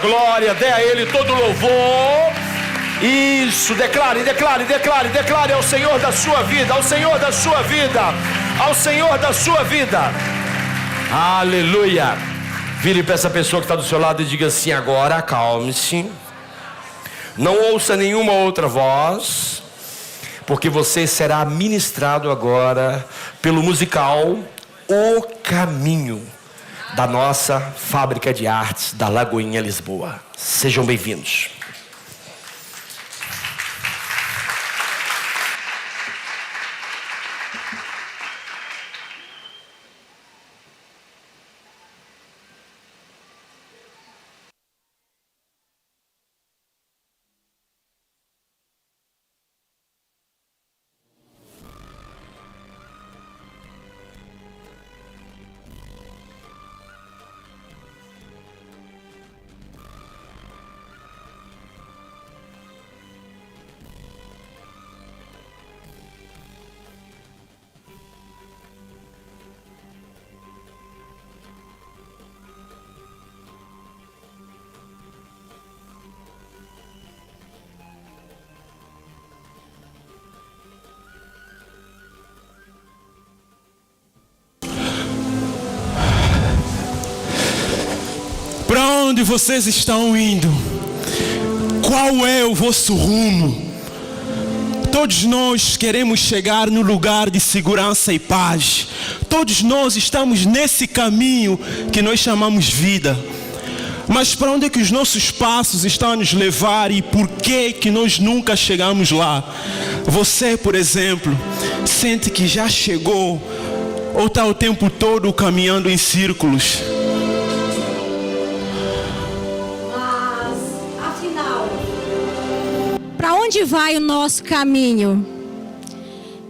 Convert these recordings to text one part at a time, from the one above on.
Glória, dê a Ele todo louvor. Isso, declare ao Senhor da sua vida, ao Senhor da sua vida, ao Senhor da sua vida. Aleluia. Vire para essa pessoa que está do seu lado e diga assim: agora acalme-se, não ouça nenhuma outra voz, porque você será ministrado agora pelo musical O Caminho, da nossa fábrica de artes da Lagoinha, Lisboa. Sejam bem-vindos. Para onde vocês estão indo? Qual é o vosso rumo? Todos nós queremos chegar no lugar de segurança e paz. Todos nós estamos nesse caminho que nós chamamos vida. Mas para onde é que os nossos passos estão a nos levar e por que nós nunca chegamos lá? Você, por exemplo, sente que já chegou ou está o tempo todo caminhando em círculos? Para onde vai o nosso caminho?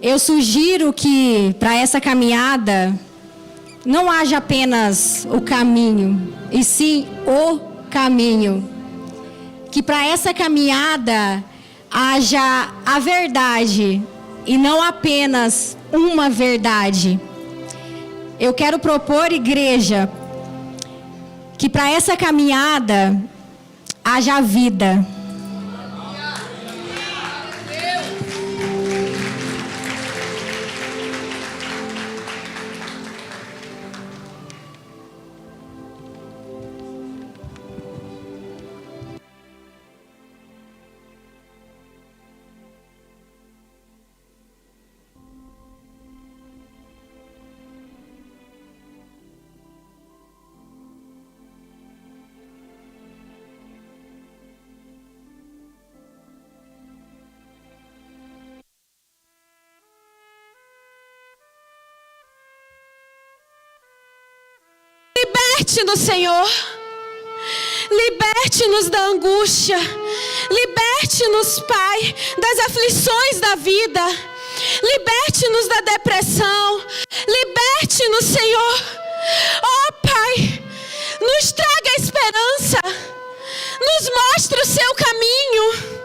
Eu sugiro que para essa caminhada não haja apenas o caminho, e sim o caminho. Que para essa caminhada haja a verdade e não apenas uma verdade. Eu quero propor, igreja, que para essa caminhada haja vida. Liberte-nos, Senhor. Liberte-nos da angústia. Liberte-nos, Pai, das aflições da vida. Liberte-nos da depressão. Liberte-nos, Senhor. Oh, Pai, nos traga esperança. Nos mostre o seu caminho.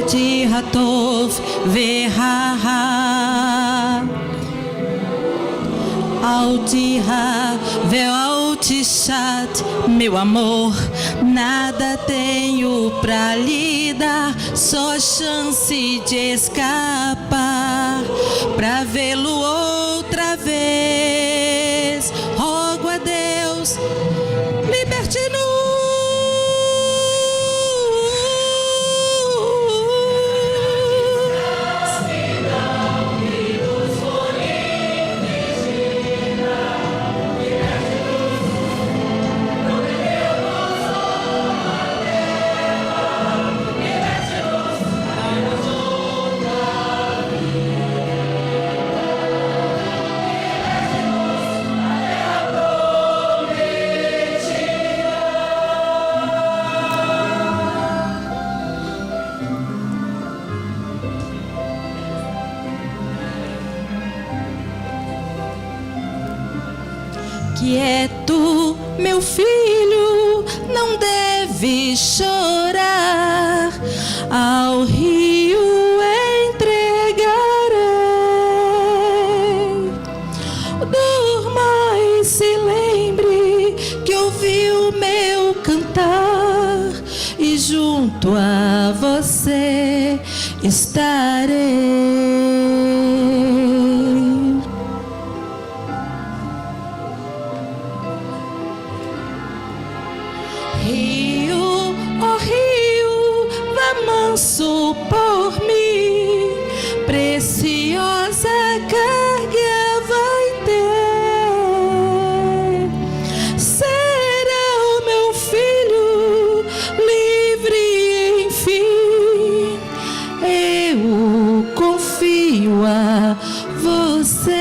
Tihatov Vehaha Altiha Vealtishat, meu amor, nada tenho pra lhe dar, só chance de escapar, pra vê-lo outra vez. Rogo a Deus, liberte-nos. Quieto, meu filho, não deve chorar, ao rio entregarei. Durma e se lembre que ouviu meu cantar, e junto a você estarei. Rio, oh rio, vá manso por mim, preciosa carga vai ter. Será o meu filho livre, enfim, eu confio a você.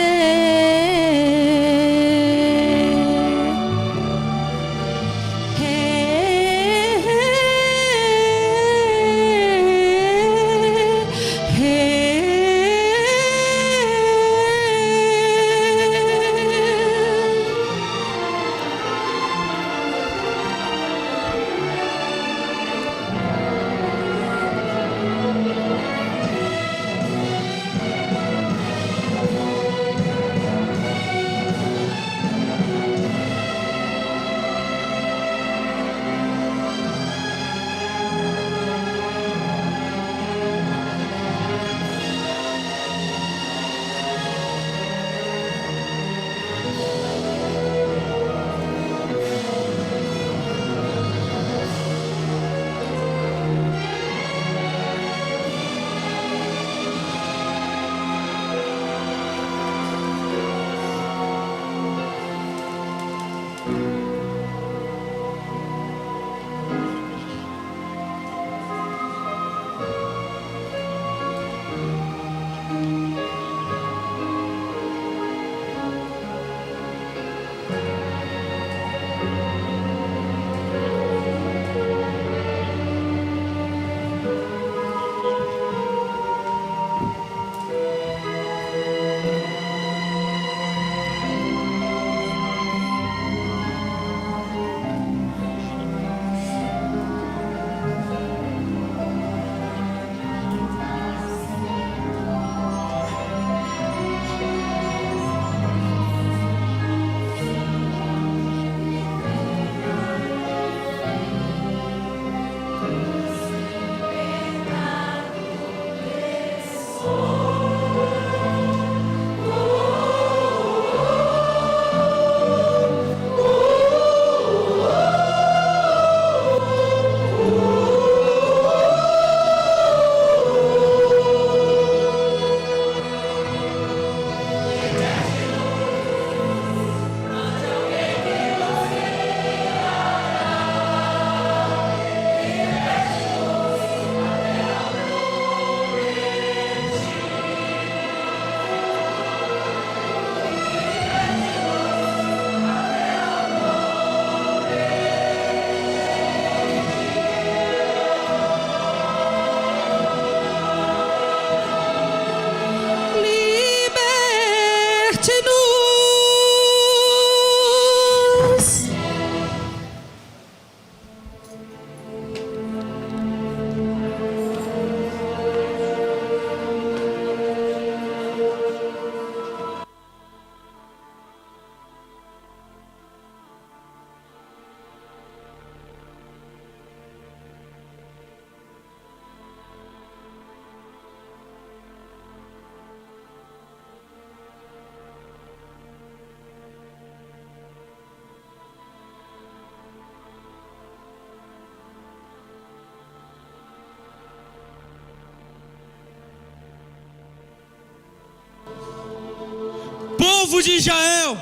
povo de Israel,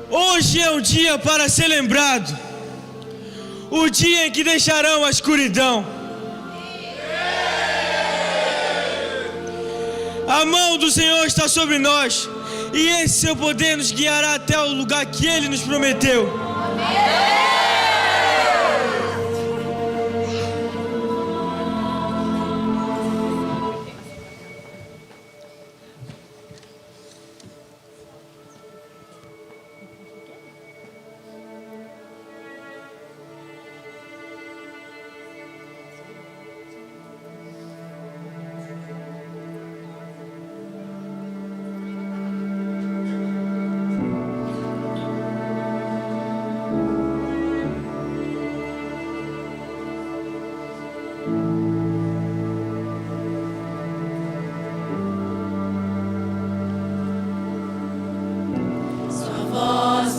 hoje é um dia para ser lembrado, o dia em que deixarão a escuridão. A mão do Senhor está sobre nós, e esse seu poder nos guiará até o lugar que Ele nos prometeu.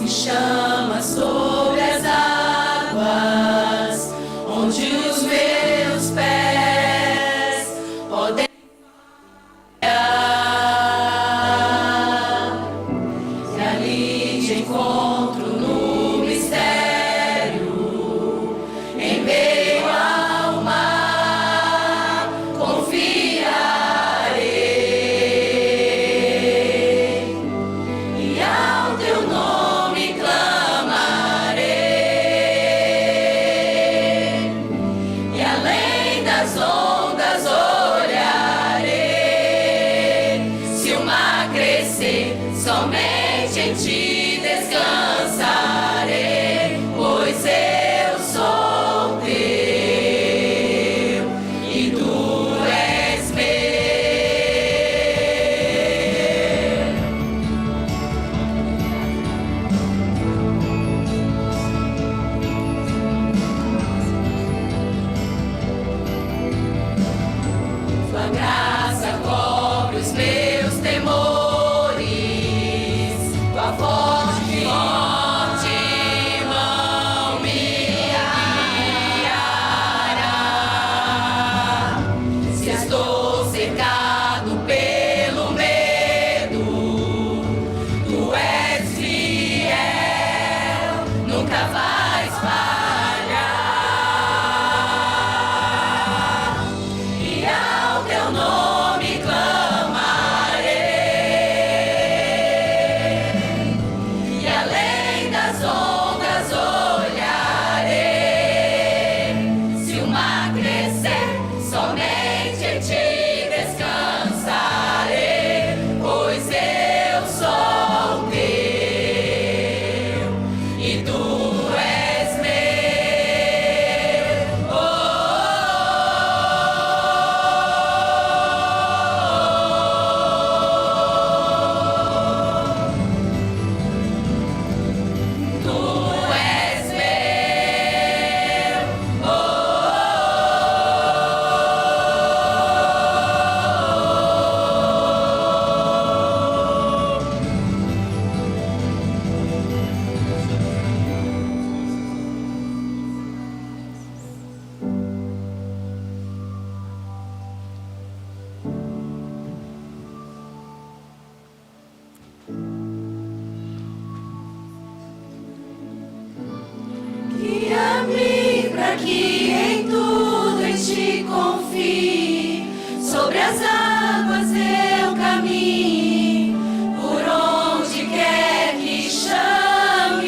Chama sobre as águas, onde os meus pés podem falhar. E ali te encontro no mistério, em meio ao mar, confiarei, e ao teu nome clamarei, e além das ondas olharei. Se o mar crescer, somente em ti descansarei, pois eu sou teu e tu és meu. Tua graça cobre os meus temores, tua forte mão me guiará. Se estou cercado pelo medo, tu és fiel, nunca vais falhar. E ao teu nome clamarei, e além das ondas olharei. Se o mar crescer, somente em ti descansarei, pois eu sou teu e tu és meu. Tu és guia-me para que em tudo em ti confie, sobre as águas eu caminhe, por onde quer que chames.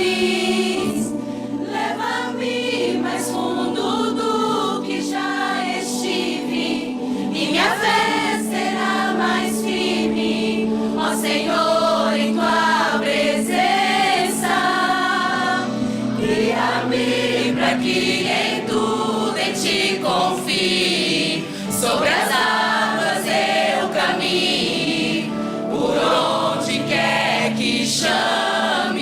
Leva-me mais fundo do que já estive, e minha fé será mais firme, ó Senhor, em tua presença. Guia-me para que em tudo em ti confie, sobre as águas eu caminhe, por onde quer que chames.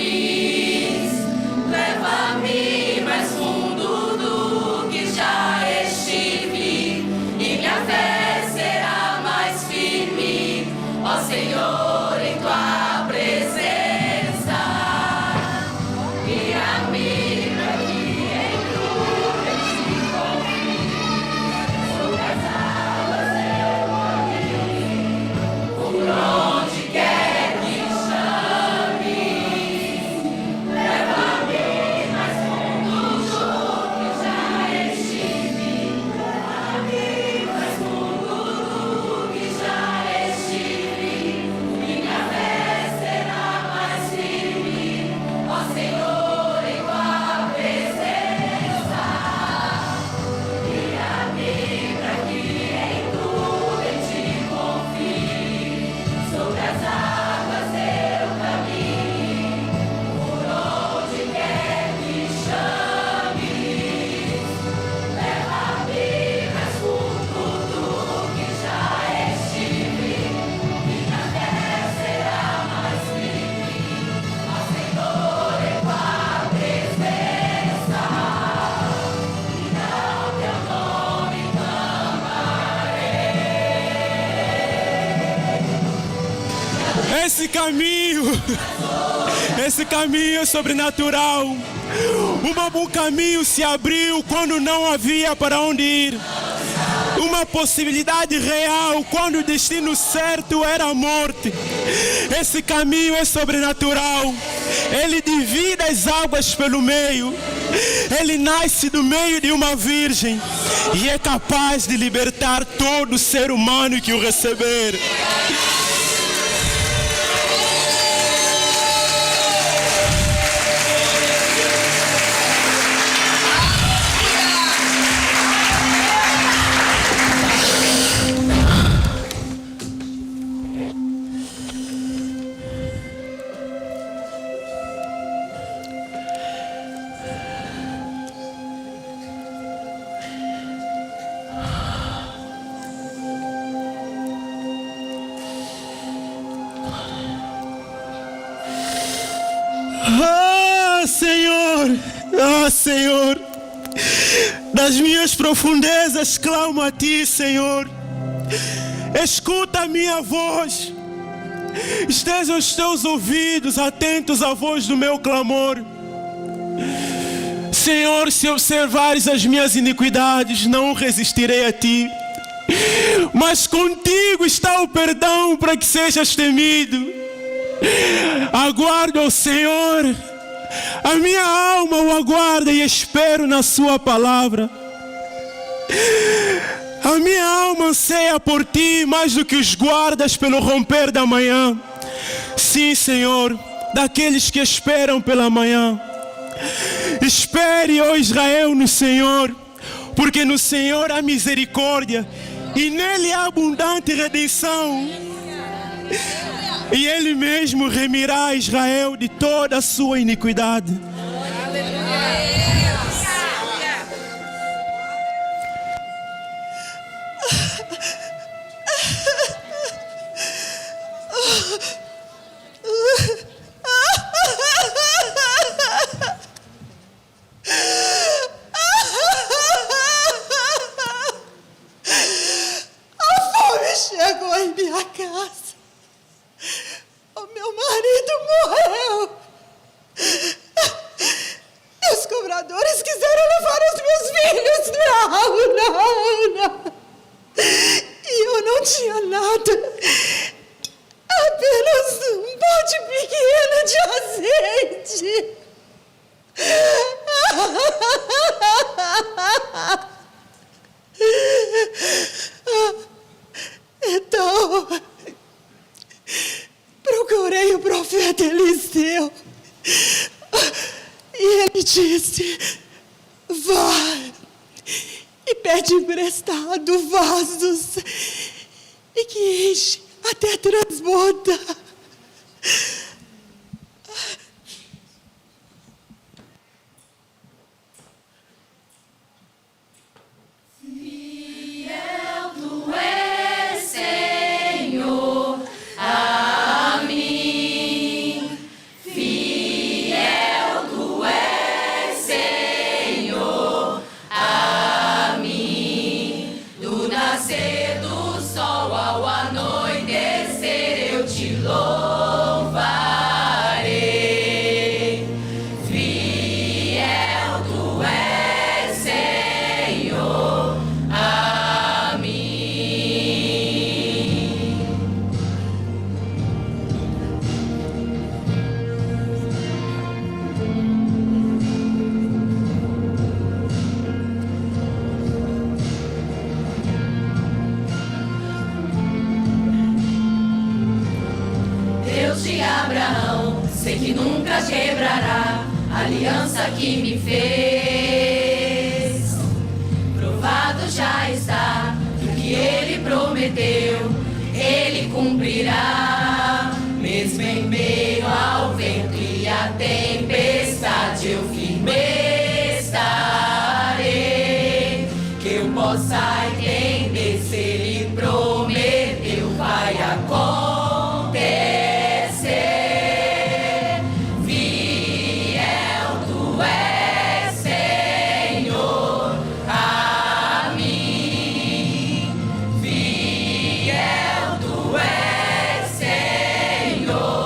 Leva-me mais fundo do que já estive, e minha fé será mais firme, ó Senhor, em tua presença. Guia-me para que em tudo Esse caminho é sobrenatural. Um caminho se abriu quando não havia para onde ir. Uma possibilidade real quando o destino certo era a morte. Esse caminho é sobrenatural. Ele divide as águas pelo meio. Ele nasce do meio de uma virgem e é capaz de libertar todo ser humano que o receber. Senhor, das minhas profundezas clamo a Ti, Senhor. Escuta a minha voz. Estejam os Teus ouvidos atentos à voz do meu clamor. Senhor, se observares as minhas iniquidades, não resistirei a Ti. Mas contigo está o perdão para que sejas temido. Aguardo ao Senhor. A minha alma o aguarda e espero na sua palavra. A minha alma anseia por Ti mais do que os guardas pelo romper da manhã. Sim, Senhor, daqueles que esperam pela manhã. Espere, ó Israel, no Senhor, porque no Senhor há misericórdia e nele há abundante redenção. E Ele mesmo remirá Israel de toda a sua iniquidade. A fome chegou em minha casa. O meu marido morreu. E os cobradores quiseram levar os meus filhos. Não. E eu não tinha nada. Apenas um pote pequeno de azeite. Então, procurei o profeta Eliseu e ele disse: vá e pede emprestado vasos e que enche até transbordar. Sei que nunca quebrará a aliança que me fez. Provado já está que o que Ele prometeu, Ele cumprirá. Mesmo em meio ao vento e à tempestade, eu firme estarei. Que eu possa entender, se Ele prometeu, vai acontecer. Senhor.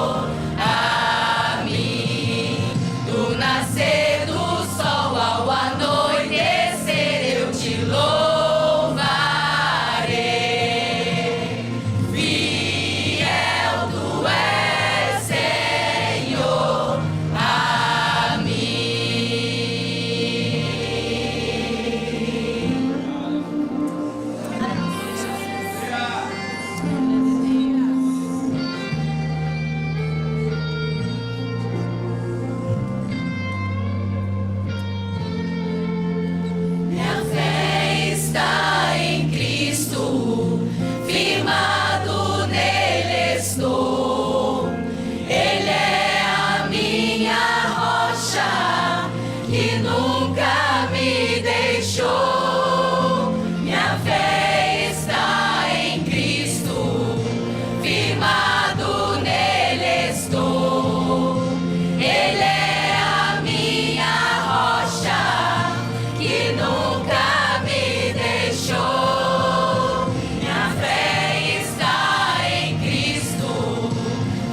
nunca me deixou. Minha fé está em Cristo,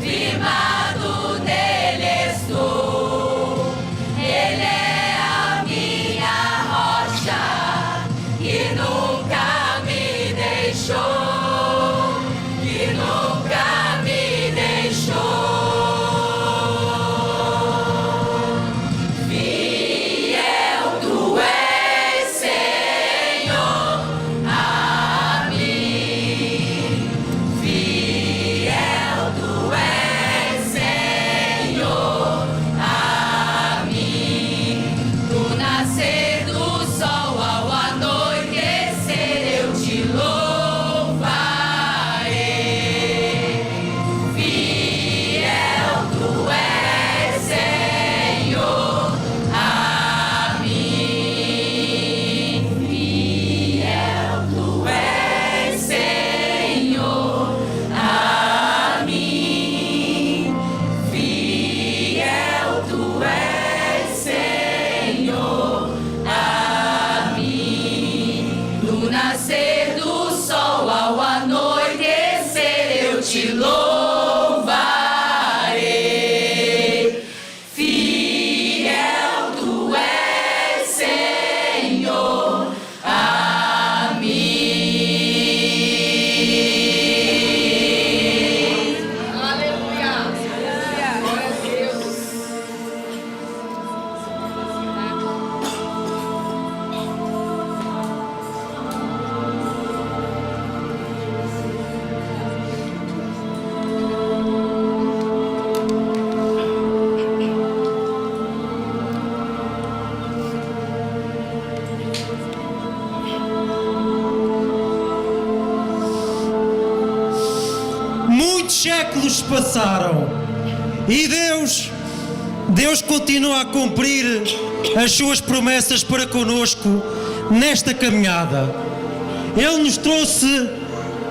firmado nele estou. Ele é a minha rocha, que nunca me deixou, que nunca me deixou. Te louvarei, fiel tu és, Senhor, a mim. Aleluia. Glória a Deus. Muitos séculos passaram e Deus continua a cumprir as suas promessas para conosco nesta caminhada. Ele nos trouxe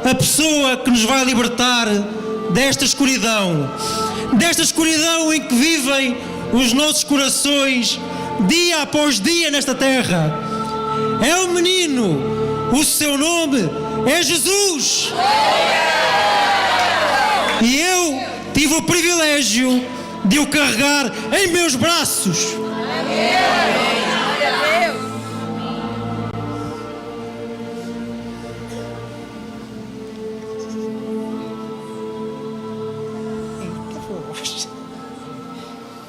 a pessoa que nos vai libertar desta escuridão em que vivem os nossos corações dia após dia nesta terra. É um menino, o seu nome é Jesus. E eu tive o privilégio de o carregar em meus braços.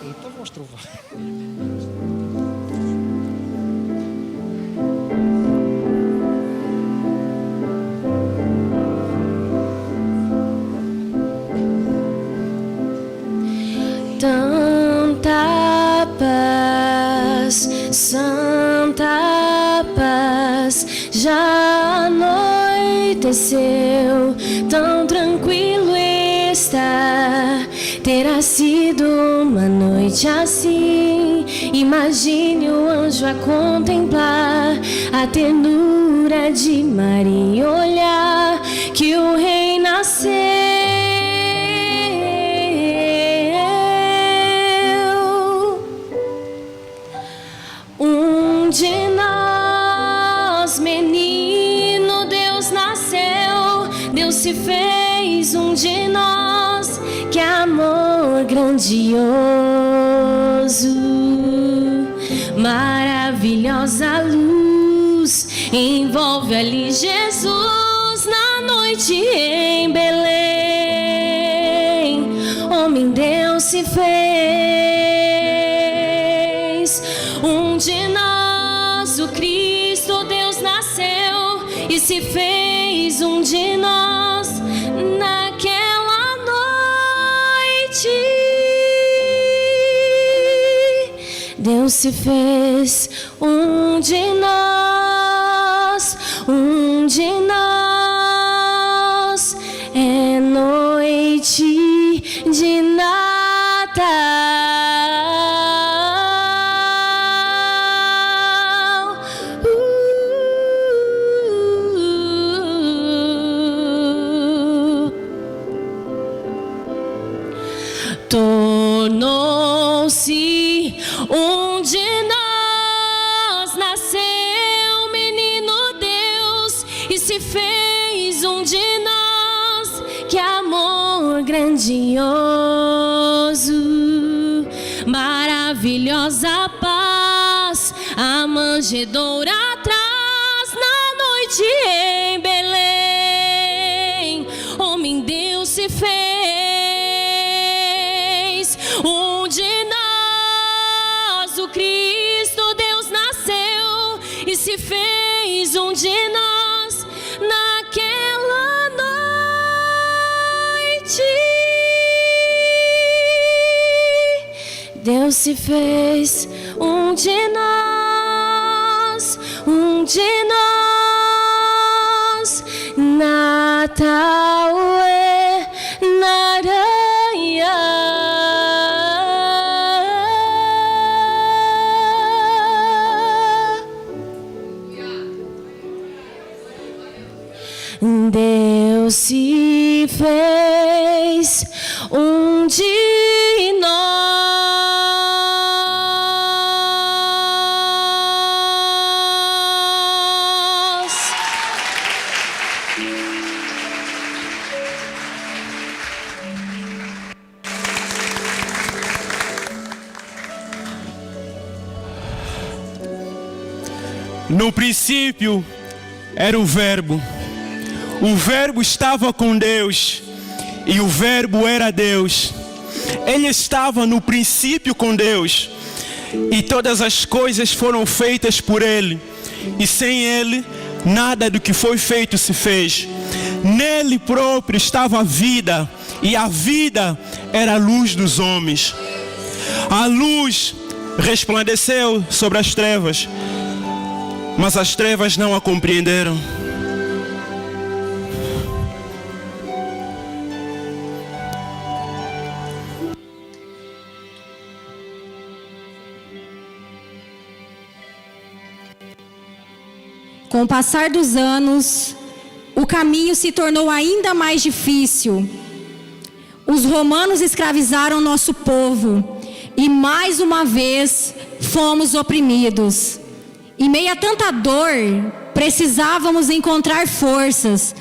Eita, monstro. Tanta paz, santa paz, já anoiteceu, tão tranquilo está. Terá sido uma noite assim. Imagine o anjo a contemplar a ternura de Maria e olhar que o rei nasceu. De nós, menino, Deus nasceu, Deus se fez um de nós, que amor grandioso, maravilhosa luz, envolve ali Jesus na noite em Belém, homem Deus se fez um de nós. O Cristo Deus nasceu e se fez um de nós naquela noite. Deus se fez um de nós, um de nós. É noite de Natal. Tornou-se um de nós, nasceu que amor grandioso, maravilhosa paz, a manjedoura traz na noite em Belém. Homem Deus se fez, um de nós, o Cristo Deus nasceu e se fez um de nós naquela noite. Deus se fez um de nós, um de nós. Natal é Naranha. Deus se fez um de nós. No princípio era o Verbo. O Verbo estava com Deus e o Verbo era Deus. Ele estava no princípio com Deus e todas as coisas foram feitas por Ele. E sem Ele, nada do que foi feito se fez. Nele próprio estava a vida e a vida era a luz dos homens. A luz resplandeceu sobre as trevas, mas as trevas não a compreenderam. Com o passar dos anos, o caminho se tornou ainda mais difícil. Os romanos escravizaram nosso povo e mais uma vez fomos oprimidos. Em meio a tanta dor, precisávamos encontrar forças,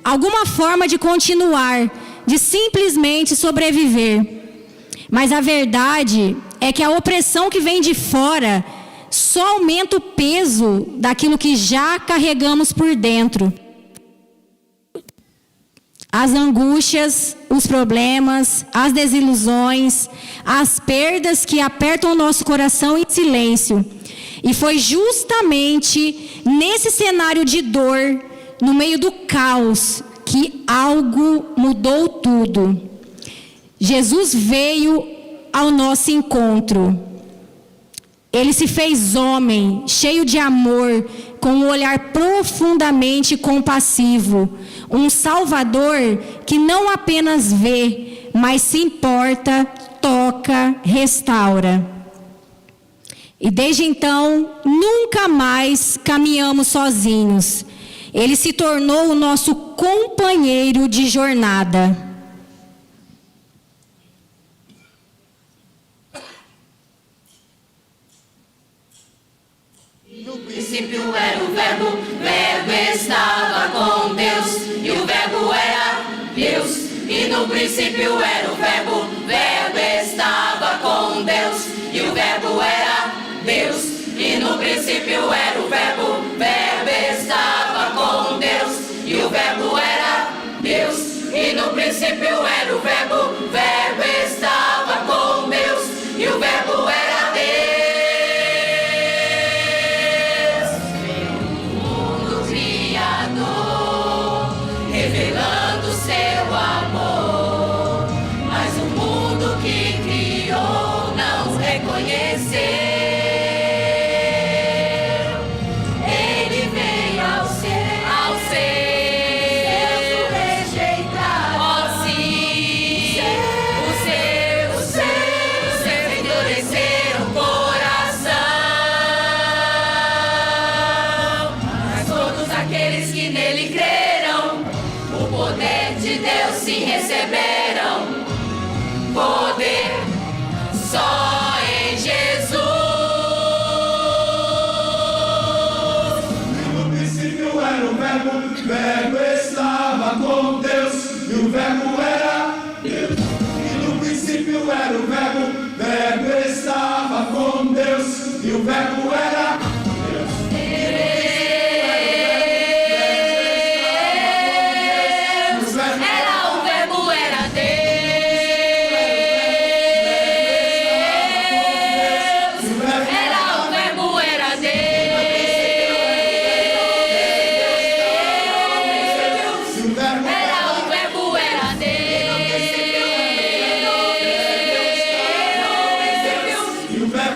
alguma forma de continuar, de simplesmente sobreviver. Mas a verdade é que a opressão que vem de fora só aumenta o peso daquilo que já carregamos por dentro. As angústias, os problemas, as desilusões, as perdas que apertam o nosso coração em silêncio. E foi justamente nesse cenário de dor, no meio do caos, que algo mudou tudo. Jesus veio ao nosso encontro. Ele se fez homem, cheio de amor, com um olhar profundamente compassivo. Um Salvador que não apenas vê, mas se importa, toca, restaura. E desde então, nunca mais caminhamos sozinhos. Ele se tornou o nosso companheiro de jornada. No princípio era o Verbo, o Verbo estava com Deus, e o Verbo era Deus. E no princípio era o Verbo, o Verbo estava com Deus, e o Verbo era Deus. E no princípio era o Verbo, o Verbo estava com Deus, e o Verbo era Deus. E no princípio era o Verbo, o Verbo estava com Deus, e o Verbo era Deus. Revelando seu amor, mas o mundo que criou não reconheceu. Ele veio ao seus rejeitados. Ó sim, os seus endureceram o coração. Mas todos aqueles que nele creram, o poder de Deus se receberam. Poder só em Jesus. No princípio era o Verbo estava com Deus, e o verbo era Deus, e no princípio era o verbo, o verbo estava com Deus, e o verbo era Deus. Era o verbo, era Deus. Era o verbo, era Deus. Era o verbo, era Deus.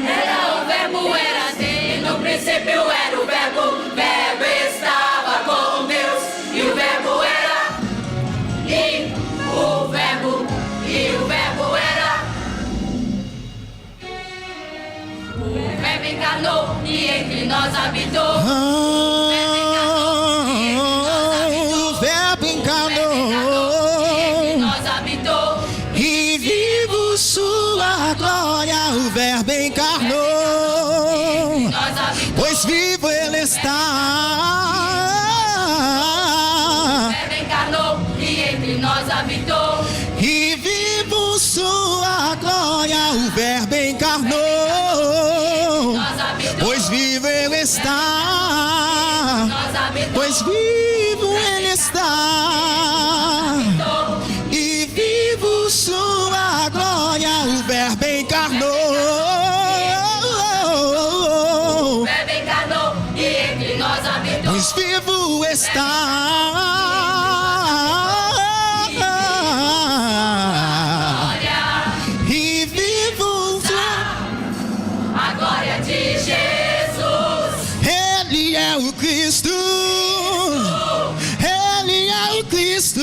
Era o verbo, era Deus. No princípio era o verbo estava com Deus, e o verbo era, e o verbo era. O verbo encarnou e entre nós habitou. O verbo encarnou Entre nós habitou. e vivo sua glória. O verbo encarnou, Nós habitou. pois vivo ele está. O verbo encarnou e entre nós habitou. E vivo sua glória. O verbo encarnou, Nós habitou. pois vivo ele está. Nós habitou. Pois vivo ele está. E vivo sua glória. O verbo encarnou. O verbo encarnou e entre nós habitou. Pois vivo está. Glória, E vivo a glória de Jesus. Ele é o Cristo. Ele é o Cristo.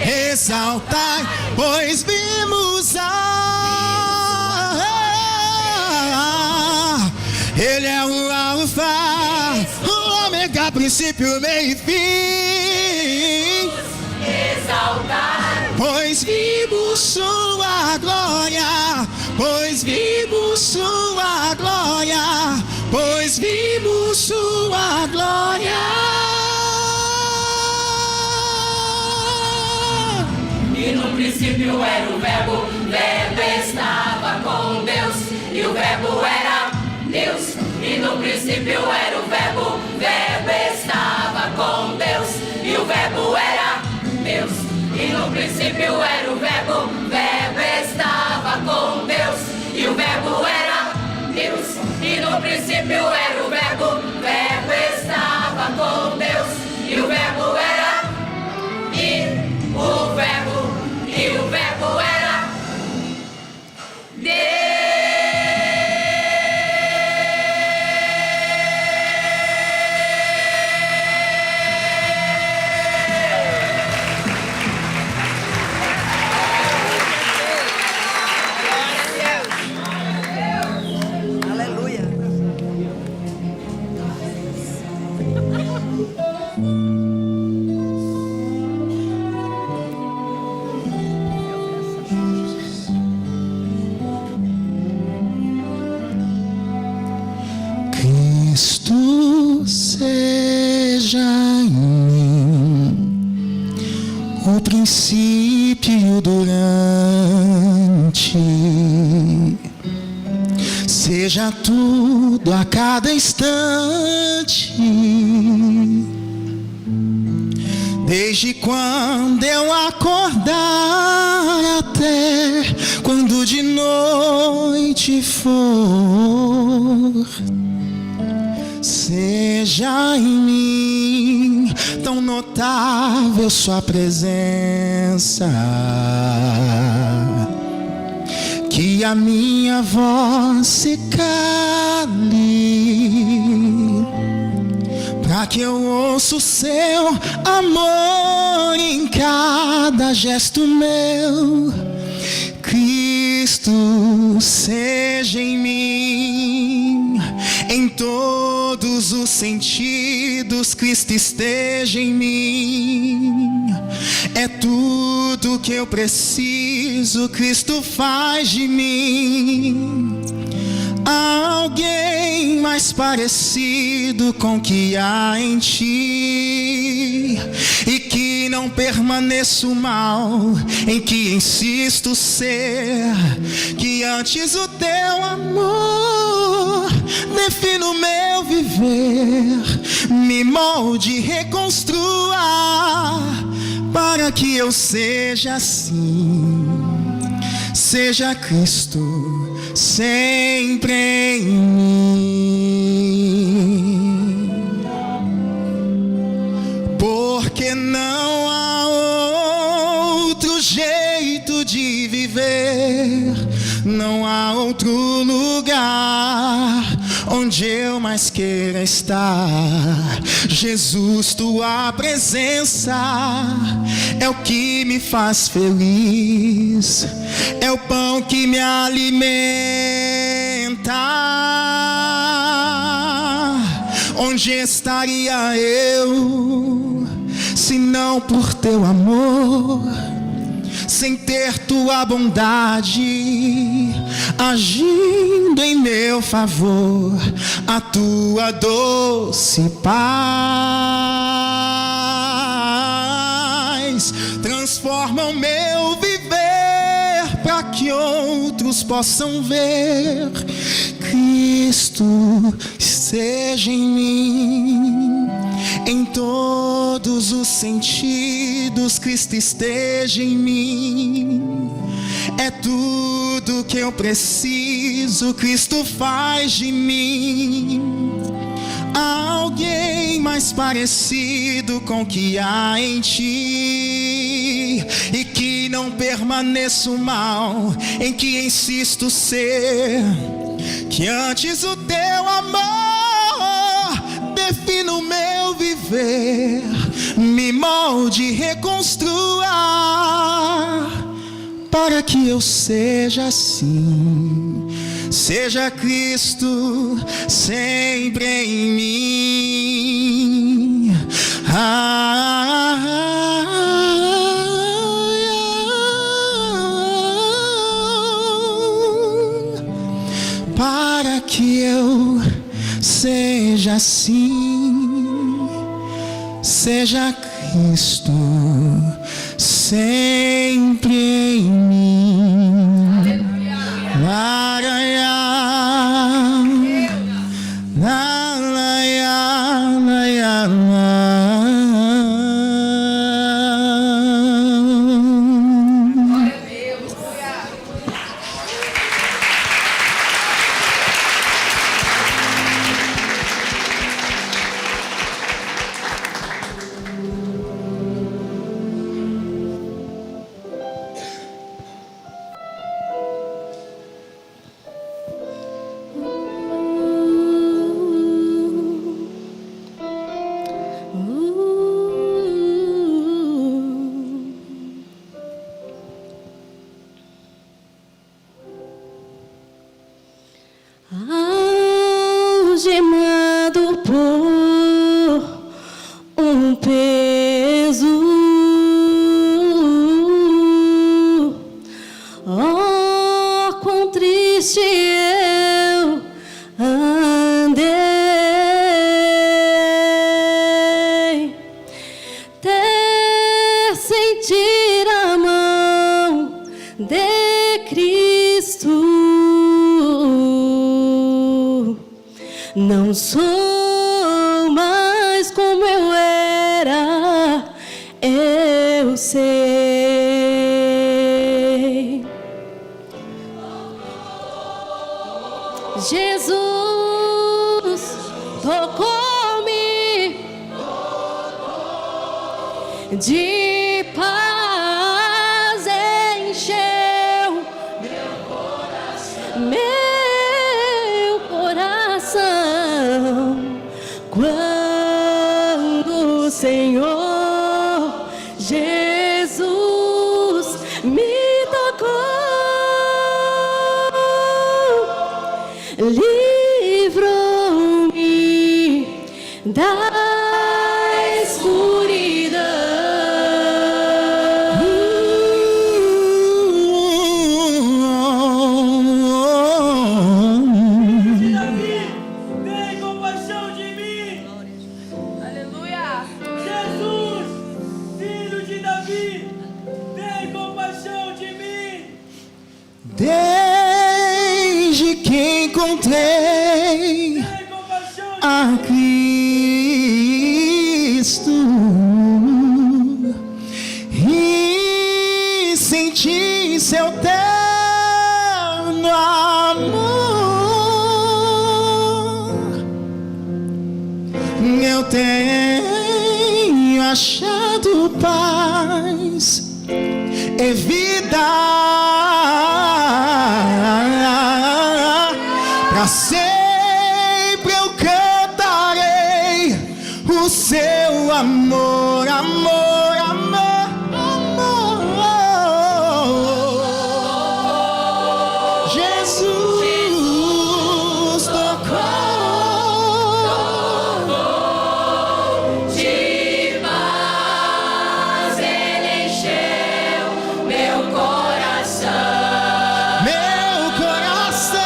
Exaltai, pois vimos Ele é o Alfa, o Ômega, princípio, meio e fim. Exaltar, Pois vimos sua glória, pois vimos sua glória, pois vimos sua glória. e no princípio era o verbo estava com Deus, e o verbo era Deus. E no princípio era o verbo estava com Deus, e o verbo era Deus. E no princípio era o verbo estava com Deus, e o verbo era Deus. E no princípio era o verbo estava com Deus, e o verbo era, e o verbo era Deus. Cristo seja em mim o princípio e o durante. Seja tudo a cada instante. Desde quando eu acordar até quando de noite for. Seja em mim tão notável sua presença, que a minha voz se cale, pra que eu ouça o seu amor em cada gesto meu. Cristo seja em mim, em todos os sentidos, Cristo esteja em mim. É tudo que eu preciso, Cristo faz de mim alguém mais parecido com o que há em ti, e que que não permaneça o mal em que insisto ser, que antes o teu amor defina o meu viver, me molde e reconstrua para que eu seja assim, seja Cristo sempre em mim. Porque não há outro jeito de viver, não há outro lugar onde eu mais queira estar. Jesus, tua presença é o que me faz feliz, é o pão que me alimenta. Onde estaria eu se não por teu amor? Sem ter tua bondade agindo em meu favor, a tua doce paz transforma o meu viver para que outros possam ver Cristo seja em mim. Em todos os sentidos, Cristo esteja em mim. É tudo que eu preciso, Cristo faz de mim alguém mais parecido com o que há em ti, e que não permaneça o mal em que insisto ser, que antes o teu amor defina o meu viver, me molde e reconstrua para que eu seja assim, seja Cristo sempre em mim. Para que eu seja assim, seja Cristo sempre em mim. Algemado por um peso, oh, quão triste eu andei, até sentir a mão de Cristo. Não sou mais como eu era, eu sei. Jesus tocou-me de paz, encheu meu coração, quando o Senhor Jesus me tocou, livrou-me da escuridão. Tem compaixão de mim. Aleluia. Jesus, Filho a Cristo e sentir seu terno amor, eu tenho achado paz e vida. Pra sempre eu cantarei o seu amor, amor, amor, amor. Jesus tocou de paz, ele encheu meu coração. meu coração.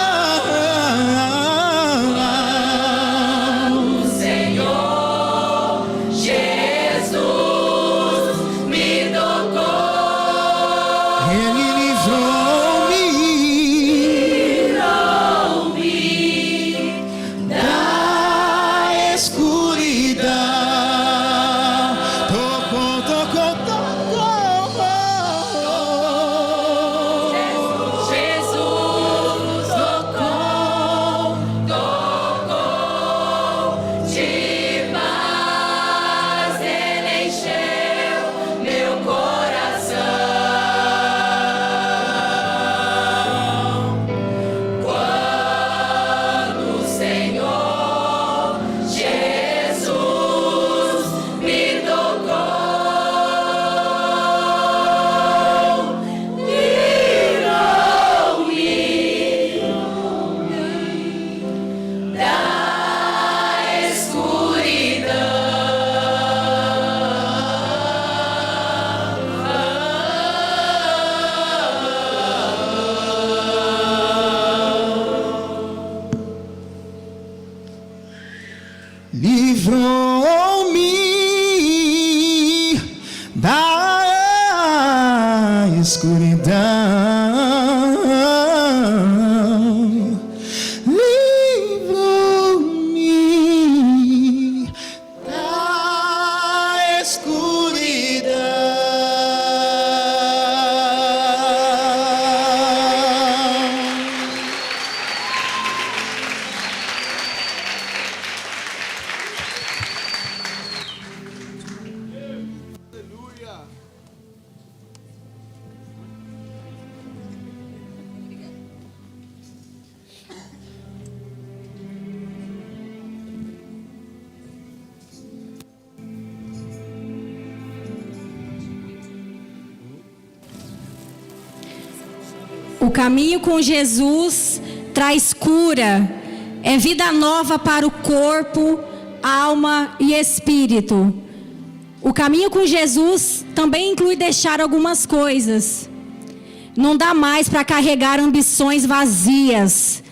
O Senhor Jesus me tocou, Ele livrou-me da escuridão. Tocou, tocou, tocou. Jesus tocou de paz, ele encheu meu coração. Quando o Senhor Jesus me tocou, livrou-me da Livrou-me da escuridão. Livrou-me da escuridão. O caminho com Jesus traz cura, é vida nova para o corpo, alma e espírito. O caminho com Jesus também inclui deixar algumas coisas. Não dá mais para carregar ambições vazias,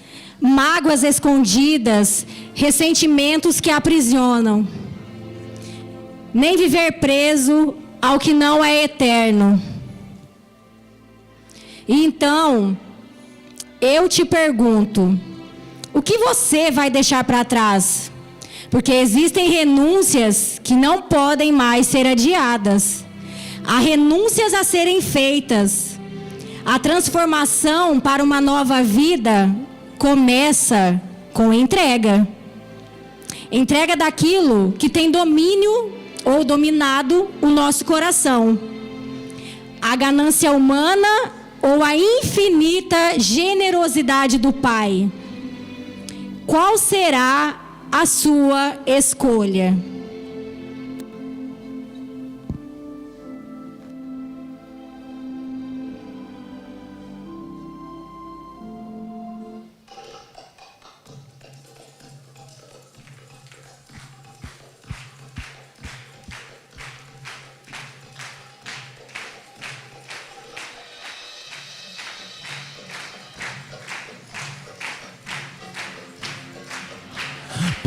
mágoas escondidas, ressentimentos que aprisionam. Nem viver preso ao que não é eterno. Então, eu te pergunto, o que você vai deixar para trás? Porque existem renúncias que não podem mais ser adiadas. Há renúncias a serem feitas. A transformação para uma nova vida começa com entrega. Entrega daquilo que tem domínio ou dominado o nosso coração. A ganância humana ou a infinita generosidade do Pai? Qual será a sua escolha?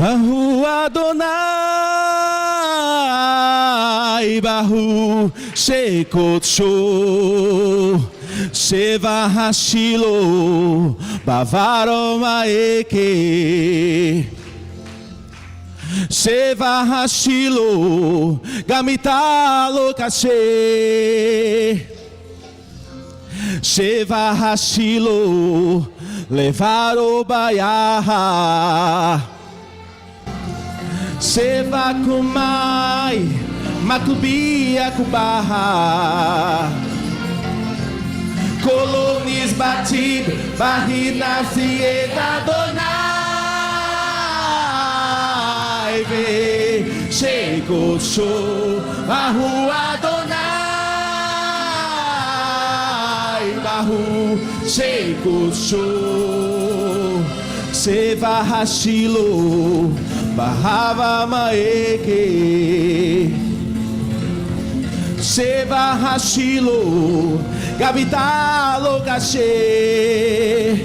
Bahu Adonai, Bahu Shekotsho, Sheva Hashilo, Bavaroma Eke. Sheva hashilo gamitalo kashe. Sheva hashilo levaro bayaha. Sheva kumai makubia kubaha. Colonis batido, barrina sieta donai. Ve, chegou show, a rua donai. Barro, chegou show. Seva hashilo, barrava maeke. Seva hashilo, gabitalo cachê.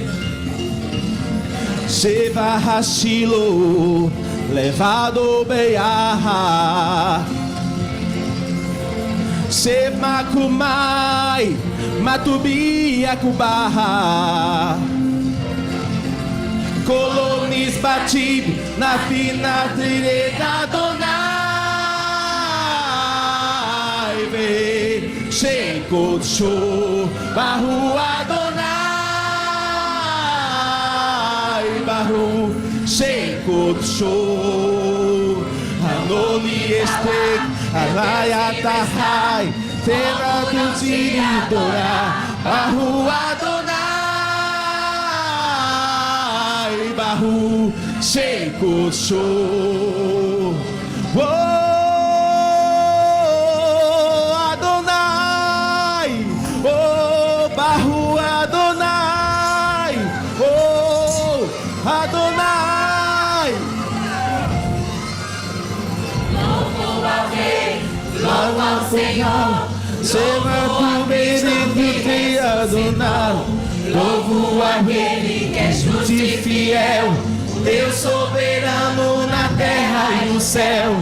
Seva hashilo, levado beiaha. Seva kumai, matubia kubaha. Colonis batido na fina direita donai. Ve, chegou show, barro Adonai. Barro, chegou show. Anoni este, arraia tahai. Terra do Tidorá, barro Adonai. Barro, chegou show. Oh, Adonai. Oh, barro Adonai. Oh, Adonai. Louvo ao Rei, louvo ao Senhor. Seva tu bendito e Adonai. Louvo aquele que é justo e fiel, Deus soberano na terra e no céu.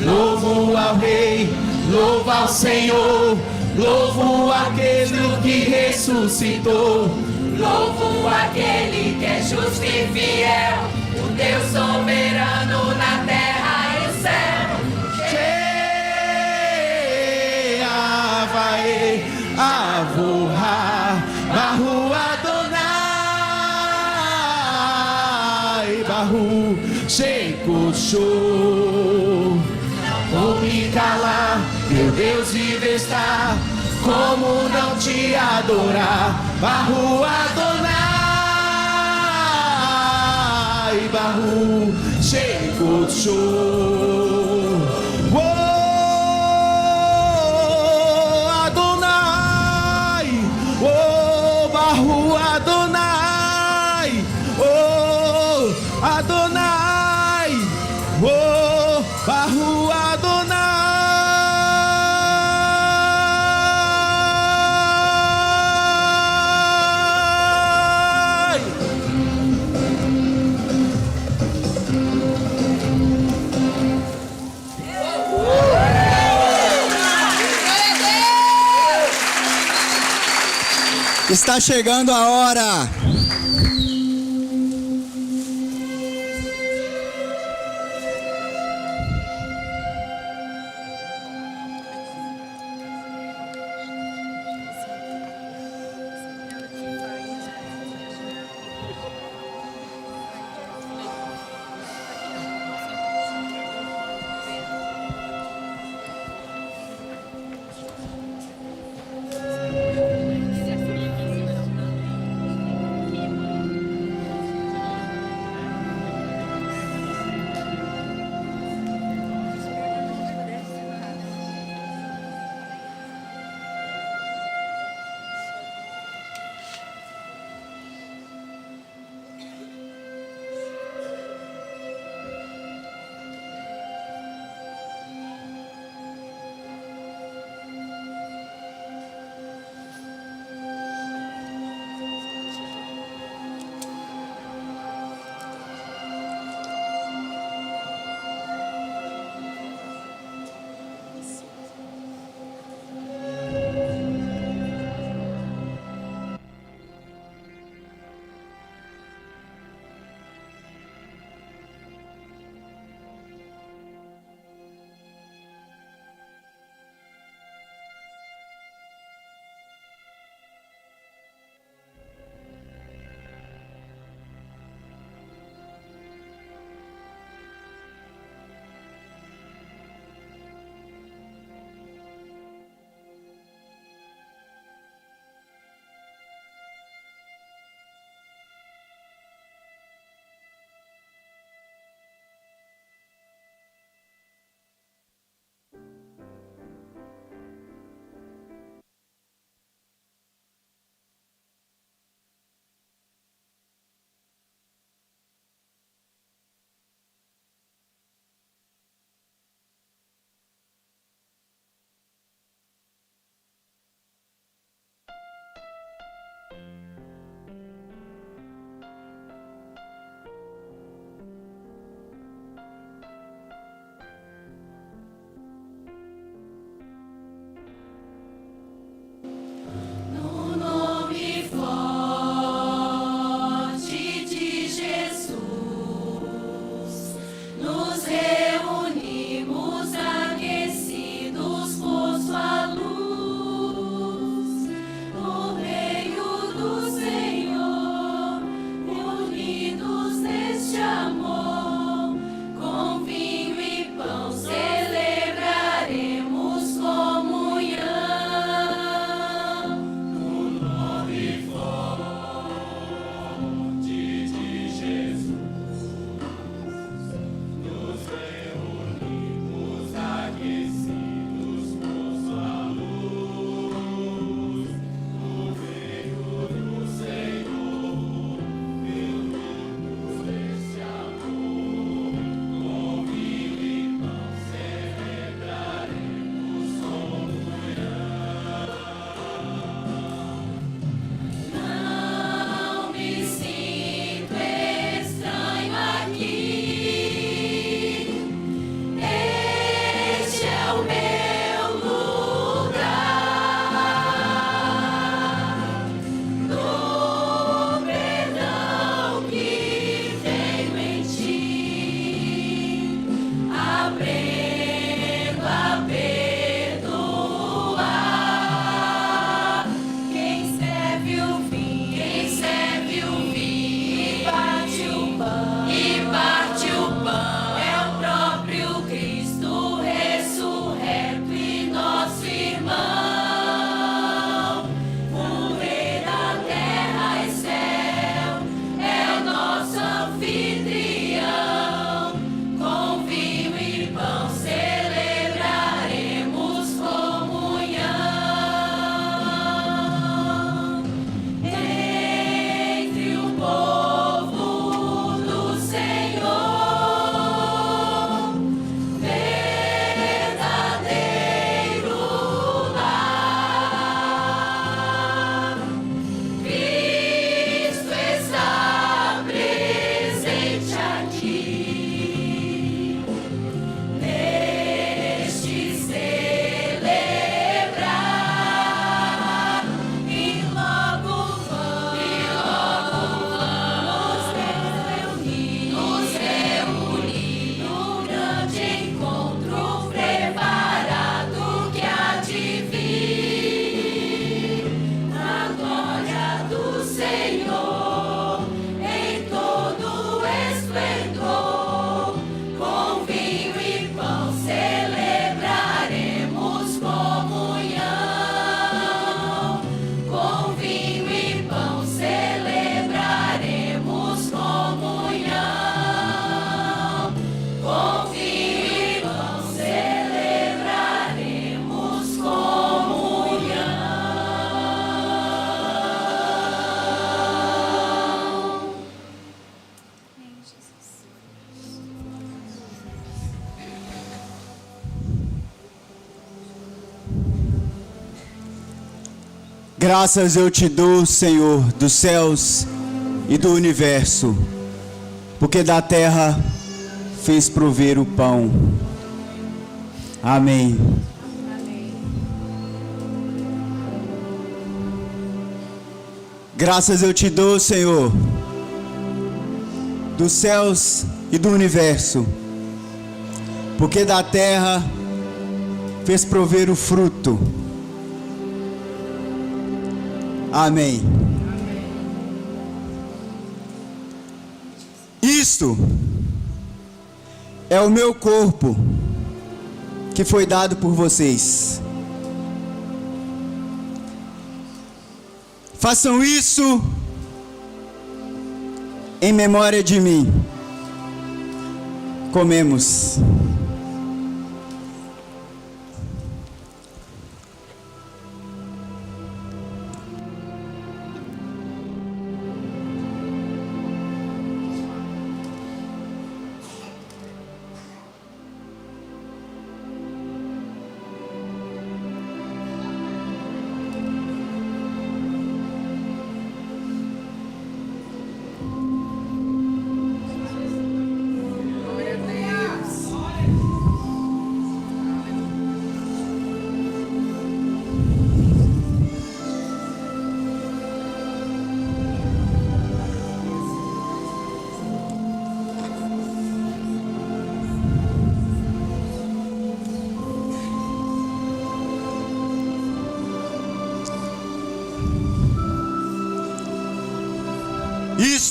Louvo ao Rei, louvo ao Senhor. Louvo aquele que ressuscitou. louvo aquele que é justo e fiel, o Deus soberano na terra e no céu. Vai avoar, barro Adonai, barro Sheiko show. Vou me calar, meu Deus vive estar, como não te adorar, barro Adonai, barro Sheiko show. Adonai, oh Adonai, oh barro Adonai. Está chegando a hora. No nome forte de Jesus, nos reunimos aquecidos por sua luz, no meio do Senhor, unidos neste amor, com vinho e pão celebraremos comunhão. No nome forte de Jesus, nos reunimos aquecidos por sua luz, no meio do Senhor, reunidos neste amor, com vinho e pão celebraremos comunhão. Não me sinto estranho aqui. Este é o meu lugar. No perdão que tenho em ti, aprendo a perdoar. Quem serve o vinho e parte o pão, é o próprio Cristo ressurreto e nosso irmão. O Rei da terra e céu é o nosso anfitrião. Com vinho e pão celebraremos comunhão. Entre o povo do Senhor, verdadeiro lar. Cristo está presente aqui, neste celebrar. E logo vamos nos reunir num grande encontro preparado que há de vir. Na glória do Senhor, em todo esplendor, com vinho e pão celebraremos comunhão. Com vinho e pão celebraremos comunhão. Com vinho e pão celebraremos comunhão. Graças eu te dou, Senhor, dos céus e do universo, porque da terra fez prover o pão. Amém. Graças eu te dou, Senhor, dos céus e do universo, porque da terra fez prover o fruto. Amém. Isto é o meu corpo que foi dado por vocês. Façam isso em memória de mim. Comemos.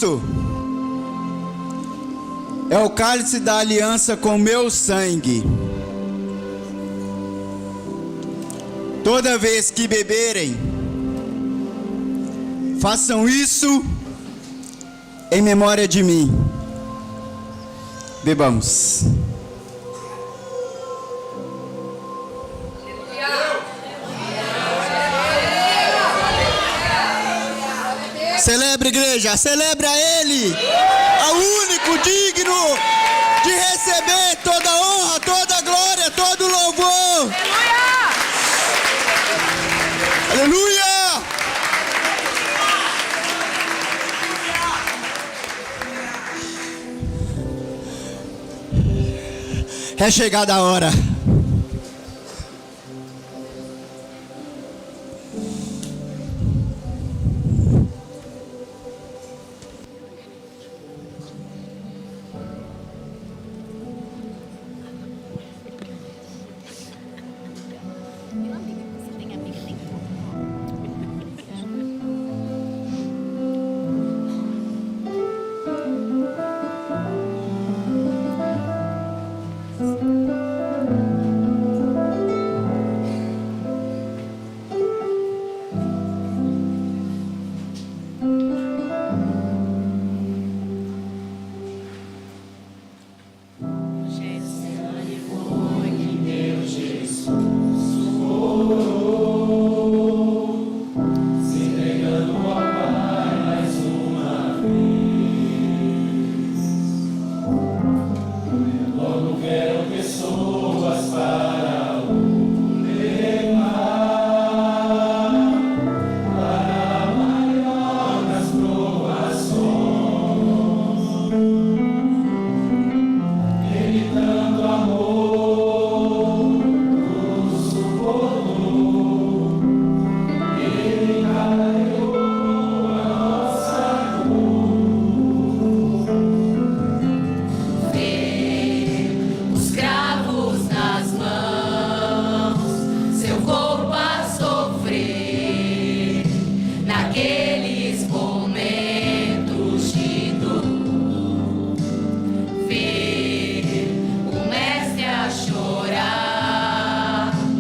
Cristo é o cálice da aliança com meu sangue. Toda vez que beberem, façam isso em memória de mim. Bebamos. Celebre, igreja, celebre a Ele, ao único digno de receber toda honra, toda glória, todo louvor. Aleluia! É chegada a hora. Chorar, e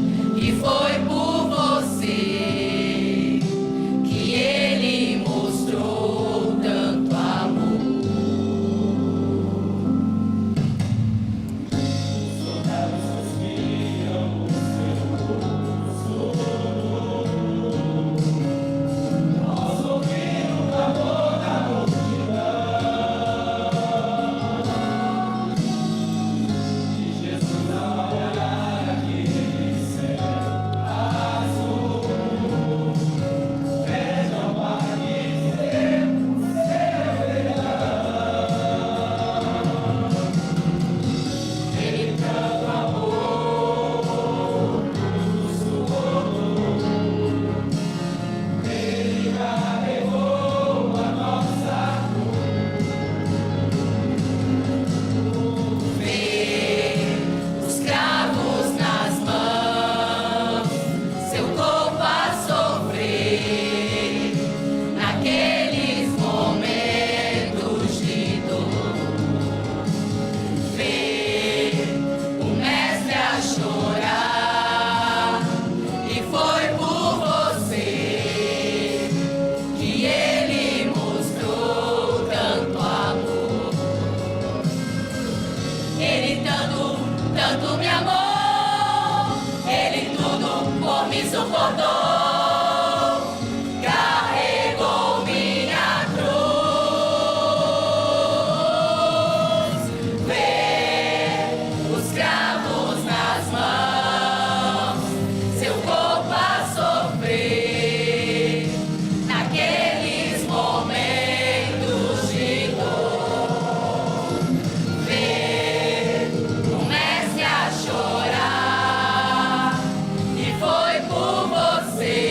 foi por você.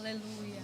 Aleluia.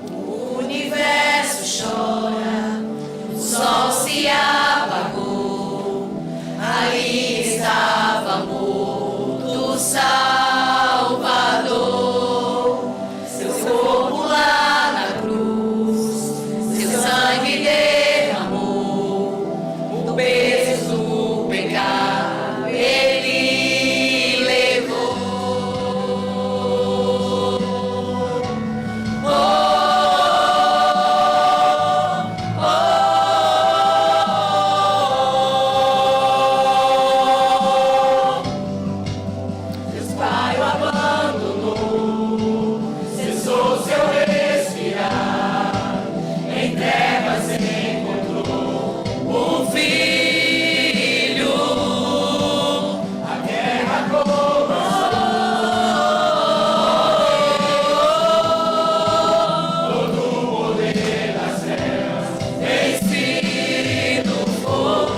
O universo chora, o sol se apagou, ali estava morto o Salvador, seu corpo lá na cruz, seu sangue derramou, o peso do pecado ele levou. Deus Pai o abandonou, cessou seu respirar, em trevas encontrou o Filho, a guerra começou, todo o poder das trevas vencido foi,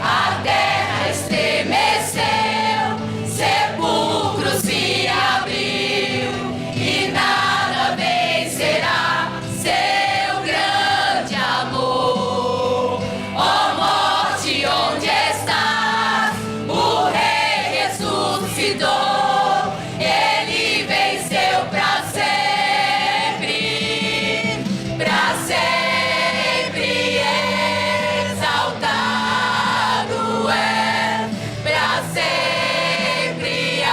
a terra estremeceu, sepulcro se abriu e nada vencerá seu grande amor. Ó morte, onde estás? O Rei ressuscitou, ele venceu para sempre exaltado é, para sempre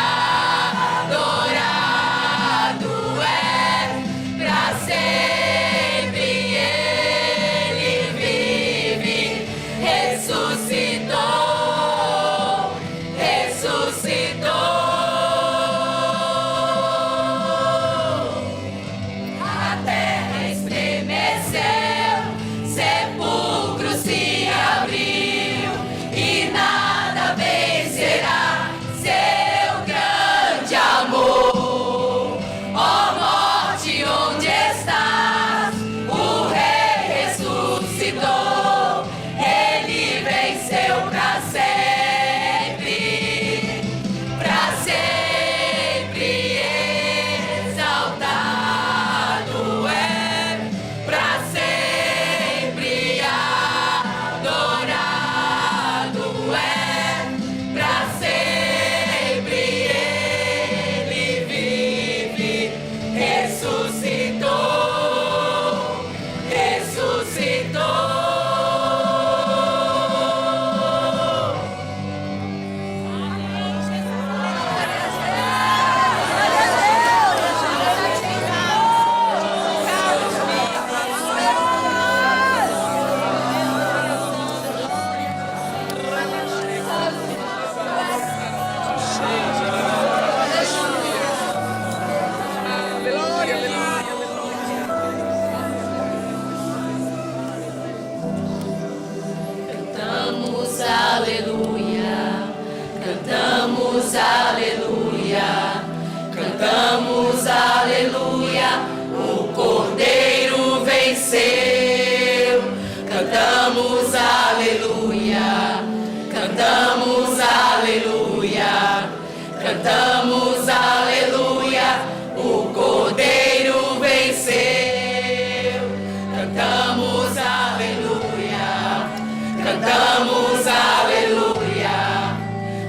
adorado é, para sempre ele vive, ressuscitou, ressuscitou. A terra estremeceu, sepulcro se abriu e nada vencerá seu grande amor. Ó morte, onde estás? O Rei ressuscitou, ele venceu para sempre exaltado é, para sempre adorado é, para sempre ele vive, ressuscitou, ressuscitou. Cantamos aleluia, cantamos aleluia, cantamos aleluia, o Cordeiro venceu. Cantamos aleluia, cantamos aleluia, cantamos aleluia, o Cordeiro venceu. Cantamos aleluia, cantamos aleluia,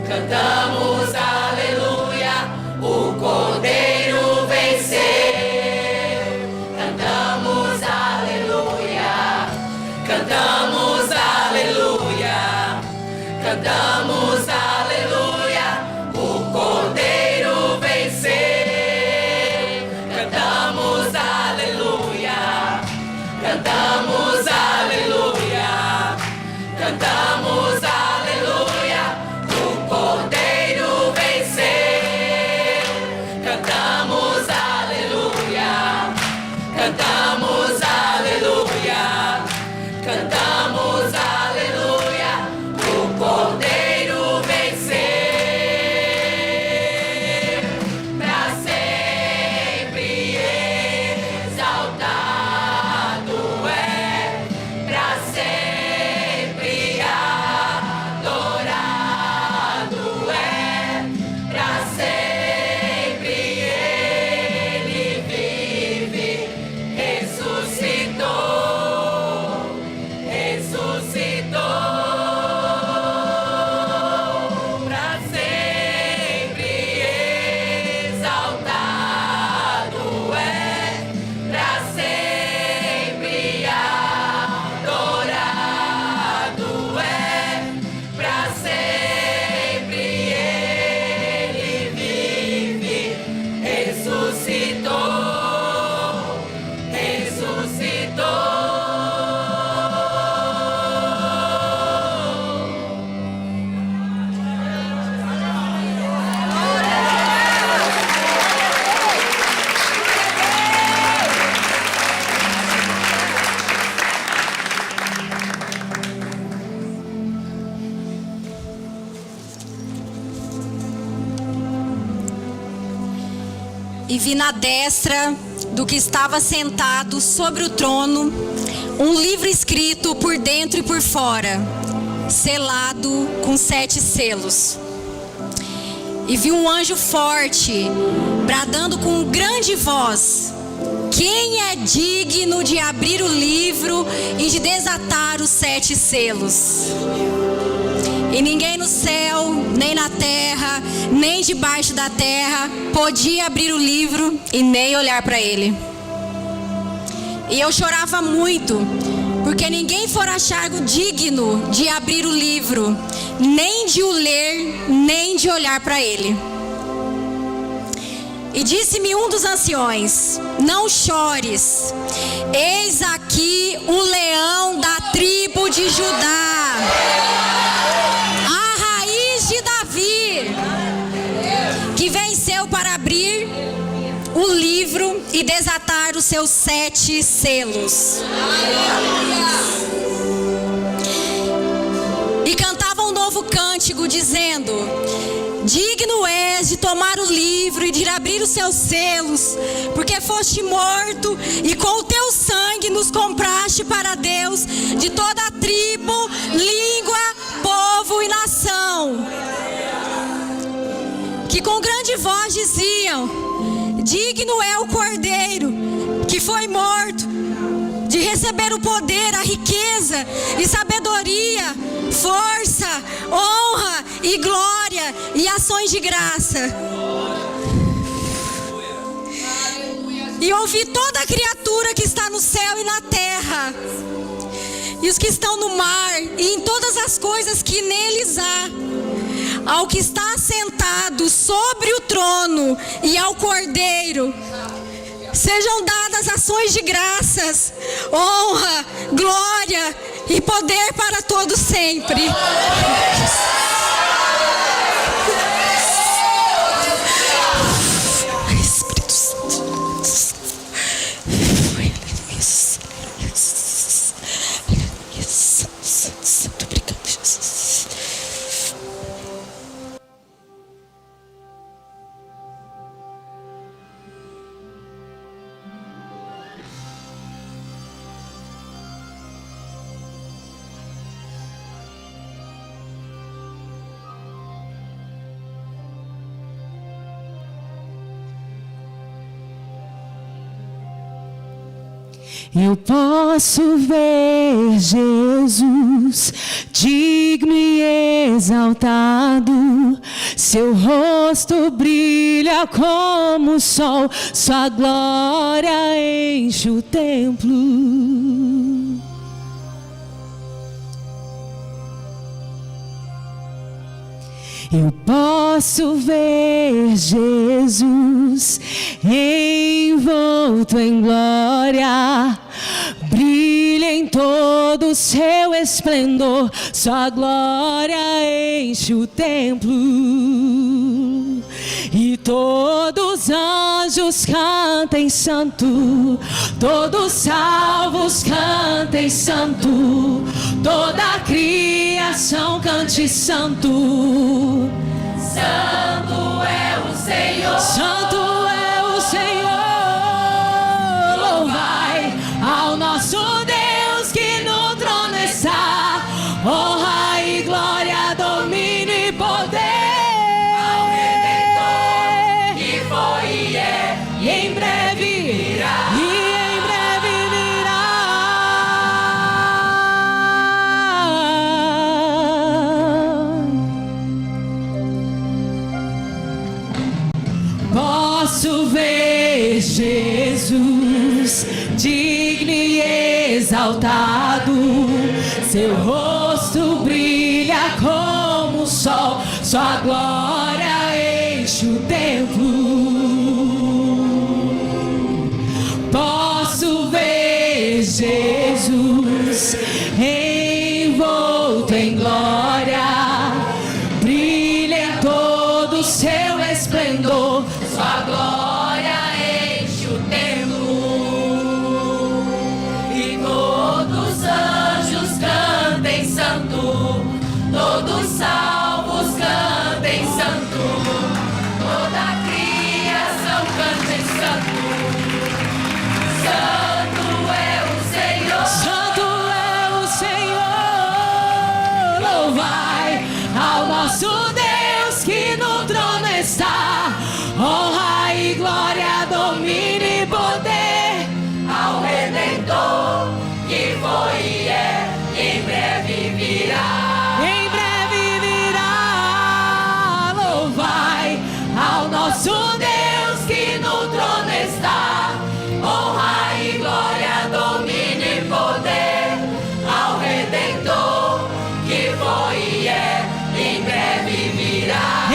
cantamos aleluia, o Cordeiro venceu. Cantamos aleluia, cantamos aleluia, cantamos aleluia, o Cordeiro e vi na destra do que estava sentado sobre o trono um livro escrito por dentro e por fora, selado com 7 selos. E vi um anjo forte, bradando com grande voz: quem é digno de abrir o livro e de desatar os 7 selos? E ninguém no céu, nem na terra, nem debaixo da terra podia abrir o livro e nem olhar para ele. E eu chorava muito, porque ninguém fora achado digno de abrir o livro, nem de o ler, nem de olhar para ele. E disse-me um dos anciões: não chores, eis aqui um leão da tribo de Judá, a raiz de Davi, que venceu para abrir o livro e desatar os seus 7 selos. E cantava um novo cântico, dizendo: digno és de tomar o livro e de abrir os seus selos, porque foste morto e com o teu sangue nos compraste para Deus de toda a tribo, língua, povo e nação. Que com grande voz diziam: digno é o Cordeiro que foi morto de receber o poder, a riqueza e sabedoria, força, honra e glória e ações de graça. E ouvi toda a criatura que está no céu e na terra, e os que estão no mar, e em todas as coisas que neles há, ao que está assentado sobre o trono e ao Cordeiro, sejam dadas ações de graças, honra, glória e poder para todos sempre. Espírito Santo. Santo, obrigado, Jesus. Eu posso ver Jesus digno e exaltado, seu rosto brilha como o sol, sua glória enche o templo. Eu posso ver Jesus envolto em glória, brilha em todo o seu esplendor, sua glória enche o templo. E todos os anjos cantem santo, todos salvos cantem santo, toda a criação cante santo. Santo é o Senhor. Santo é o Senhor. Louvai ao nosso Deus que no trono está. Honra e glória, domínio e poder. Ao Redentor que foi e é, E em breve virá. E em breve virá. Posso ver Jesus digno e exaltado, seu rosto brilha como o sol, sua glória enche o templo. Posso ver Jesus envolto em glória, brilha em todo o seu esplendor, Sua glória enche o templo. E todos os anjos cantem santo, todos salvos cantem santo, toda a criação cante Honra e glória, domínio e poder ao Redentor que foi e é, em breve virá. Em breve virá. Louvai ao nosso Deus que no trono está. Honra e glória, domínio e poder ao Redentor que foi e é, em breve virá.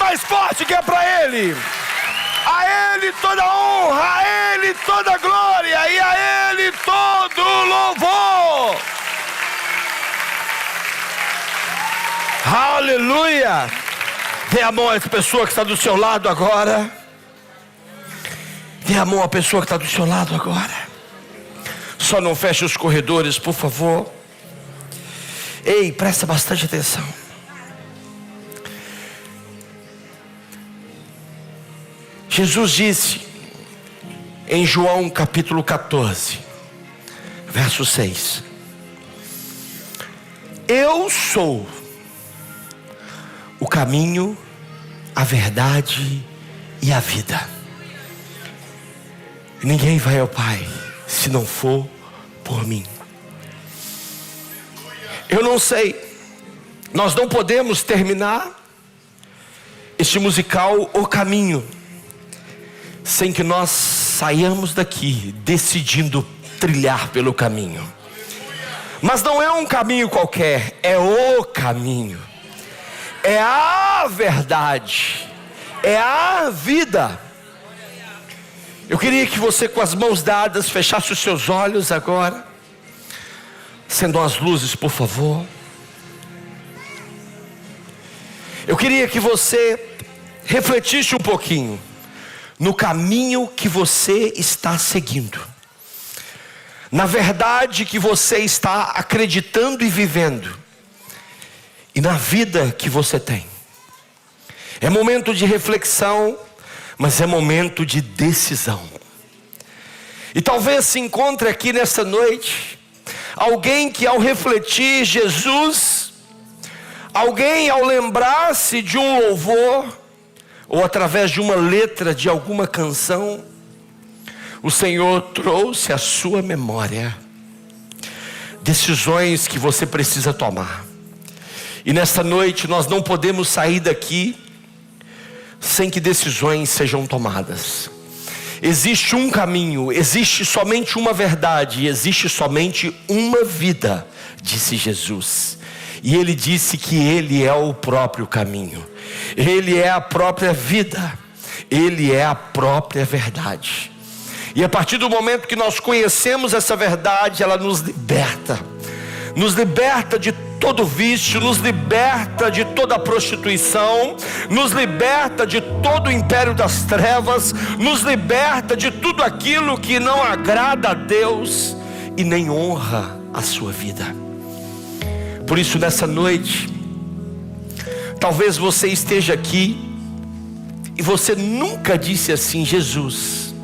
Mais forte que é para Ele. A Ele toda honra, a Ele toda glória e a Ele todo louvor. Aleluia. Dê a mão a essa pessoa que está do seu lado agora. Dê a mão à pessoa que está do seu lado agora. Só não feche os corredores, por favor. Ei, presta bastante atenção. Jesus disse em João capítulo 14, verso 6: Eu sou o caminho, a verdade e a vida. Ninguém vai ao Pai se não for por mim. Eu não sei, nós não podemos terminar este musical O Caminho sem que nós saiamos daqui decidindo trilhar pelo caminho. Mas não é um caminho qualquer, é o caminho, é a verdade, é a vida. Eu queria que você, com as mãos dadas, fechasse os seus olhos agora. Acendam as luzes, por favor. Eu queria que você refletisse um pouquinho no caminho que você está seguindo, na verdade que você está acreditando e vivendo, e na vida que você tem. É momento de reflexão, mas é momento de decisão. E talvez se encontre aqui nesta noite alguém que, ao refletir Jesus, alguém ao lembrar-se de um louvor, ou através de uma letra de alguma canção, o Senhor trouxe à sua memória decisões que você precisa tomar. E nesta noite nós não podemos sair daqui sem que decisões sejam tomadas. Existe um caminho, existe somente uma verdade, existe somente uma vida, disse Jesus. E Ele disse que Ele é o próprio caminho, Ele é a própria vida, Ele é a própria verdade. E a partir do momento que nós conhecemos essa verdade, ela nos liberta de todo vício, nos liberta de toda prostituição, nos liberta de todo o império das trevas, nos liberta de tudo aquilo que não agrada a Deus e nem honra a sua vida. Por isso, nessa noite, talvez você esteja aqui e você nunca disse assim: Jesus,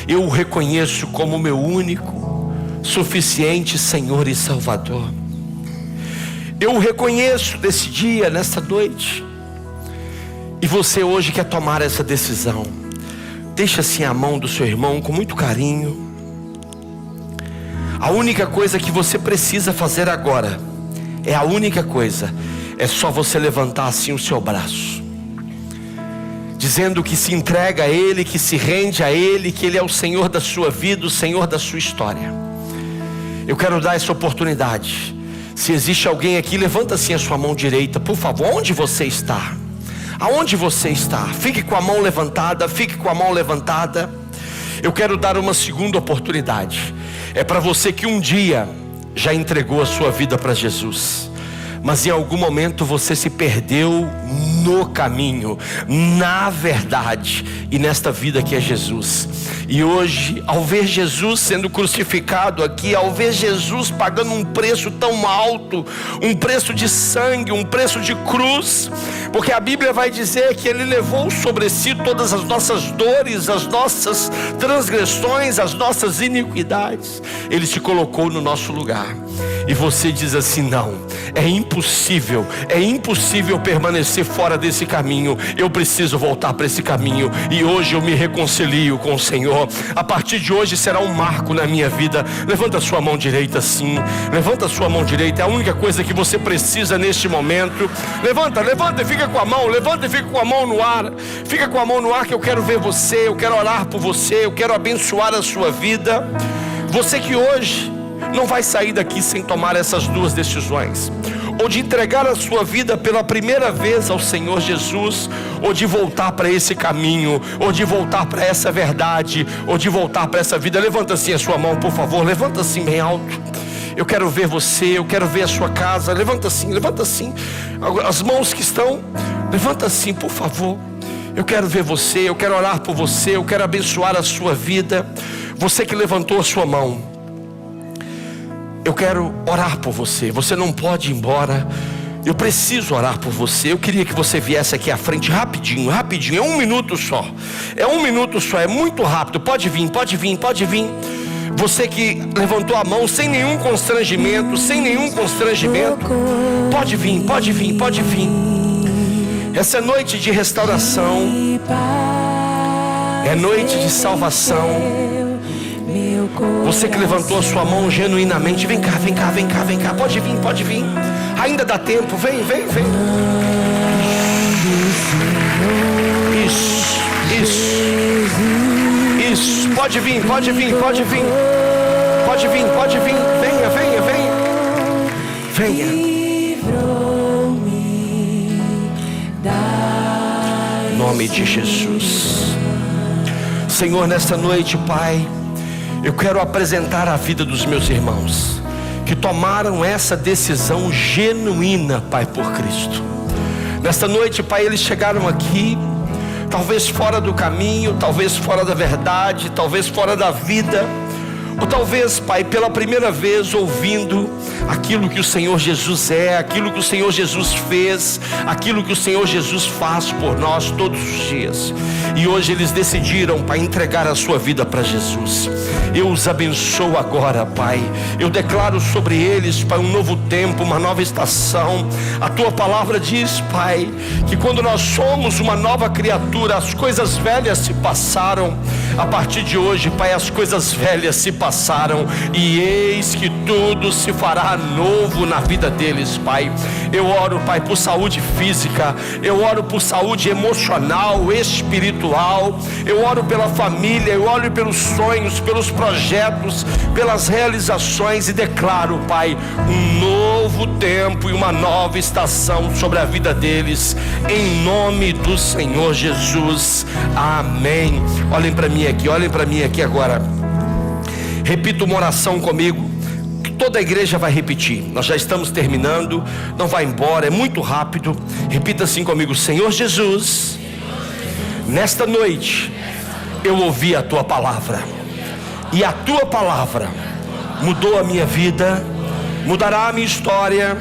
eu o reconheço como meu único, suficiente Senhor e Salvador. Eu o reconheço nesse dia, nessa noite. E você hoje quer tomar essa decisão. Deixa assim a mão do seu irmão com muito carinho. A única coisa que você precisa fazer agora, é só você levantar assim o seu braço, dizendo que se entrega a Ele, que se rende a Ele, que Ele é o Senhor da sua vida, o Senhor da sua história. Eu quero dar essa oportunidade. Se existe alguém aqui, levanta assim a sua mão direita, por favor. Onde você está? Aonde você está? Fique com a mão levantada, fique com a mão levantada. Eu quero dar uma segunda oportunidade. É para você que um dia já entregou a sua vida para Jesus, mas em algum momento você se perdeu no caminho, na verdade e nesta vida que é Jesus. E hoje, ao ver Jesus sendo crucificado aqui, ao ver Jesus pagando um preço tão alto, um preço de sangue, um preço de cruz, porque a Bíblia vai dizer que Ele levou sobre si todas as nossas dores, as nossas transgressões, as nossas iniquidades. Ele se colocou no nosso lugar. E você diz assim: não, é impossível permanecer fora desse caminho. Eu preciso voltar para esse caminho. E hoje eu me reconcilio com o Senhor. A partir de hoje será um marco na minha vida. Levanta a sua mão direita assim. Levanta a sua mão direita. É a única coisa que você precisa neste momento. Levanta e fica com a mão. Levanta e fica com a mão no ar. Fica com a mão no ar, que eu quero ver você. Eu quero orar por você. Eu quero abençoar a sua vida. Você que hoje não vai sair daqui sem tomar essas duas decisões: ou de entregar a sua vida pela primeira vez ao Senhor Jesus, ou de voltar para esse caminho, ou de voltar para essa verdade, ou de voltar para essa vida. Levanta assim a sua mão, por favor. Levanta assim bem alto. Eu quero ver você, eu quero ver a sua casa. Levanta assim. As mãos que estão, levanta assim, por favor. Eu quero ver você, eu quero orar por você, eu quero abençoar a sua vida. Você que levantou a sua mão, eu quero orar por você. Você não pode ir embora. Eu preciso orar por você. Eu queria que você viesse aqui à frente rapidinho. É 1 minuto só. É muito rápido. Pode vir. Você que levantou a mão sem nenhum constrangimento. Pode vir. Essa é noite de restauração. É noite de salvação. Você que levantou a sua mão genuinamente, vem cá. Pode vir. Ainda dá tempo, vem. Isso. Pode vir. Venha. Em nome de Jesus. Senhor, nesta noite, Pai, eu quero apresentar a vida dos meus irmãos que tomaram essa decisão genuína, Pai, por Cristo. Nesta noite, Pai, eles chegaram aqui talvez fora do caminho, talvez fora da verdade, talvez fora da vida, ou talvez, Pai, pela primeira vez ouvindo aquilo que o Senhor Jesus é, aquilo que o Senhor Jesus fez, aquilo que o Senhor Jesus faz por nós todos os dias. E hoje eles decidiram, Pai, entregar a sua vida para Jesus. Eu os abençoo agora, Pai. Eu declaro sobre eles, Pai, um novo tempo, uma nova estação. A Tua palavra diz, Pai, que quando nós somos uma nova criatura, as coisas velhas se passaram. A partir de hoje, Pai, as coisas velhas se passaram e eis que tudo se fará novo na vida deles, Pai. Eu oro, Pai, por saúde física, eu oro por saúde emocional, espiritual, eu oro pela família, eu oro pelos sonhos, pelos projetos, pelas realizações e declaro, Pai, um novo tempo e uma nova estação sobre a vida deles, em nome do Senhor Jesus, amém. Olhem para mim aqui agora. Repita uma oração comigo, que toda a igreja vai repetir. Nós já estamos terminando, não vai embora, é muito rápido. Repita assim comigo: Senhor Jesus, nesta noite eu ouvi a Tua palavra, e a Tua palavra mudou a minha vida, mudará a minha história,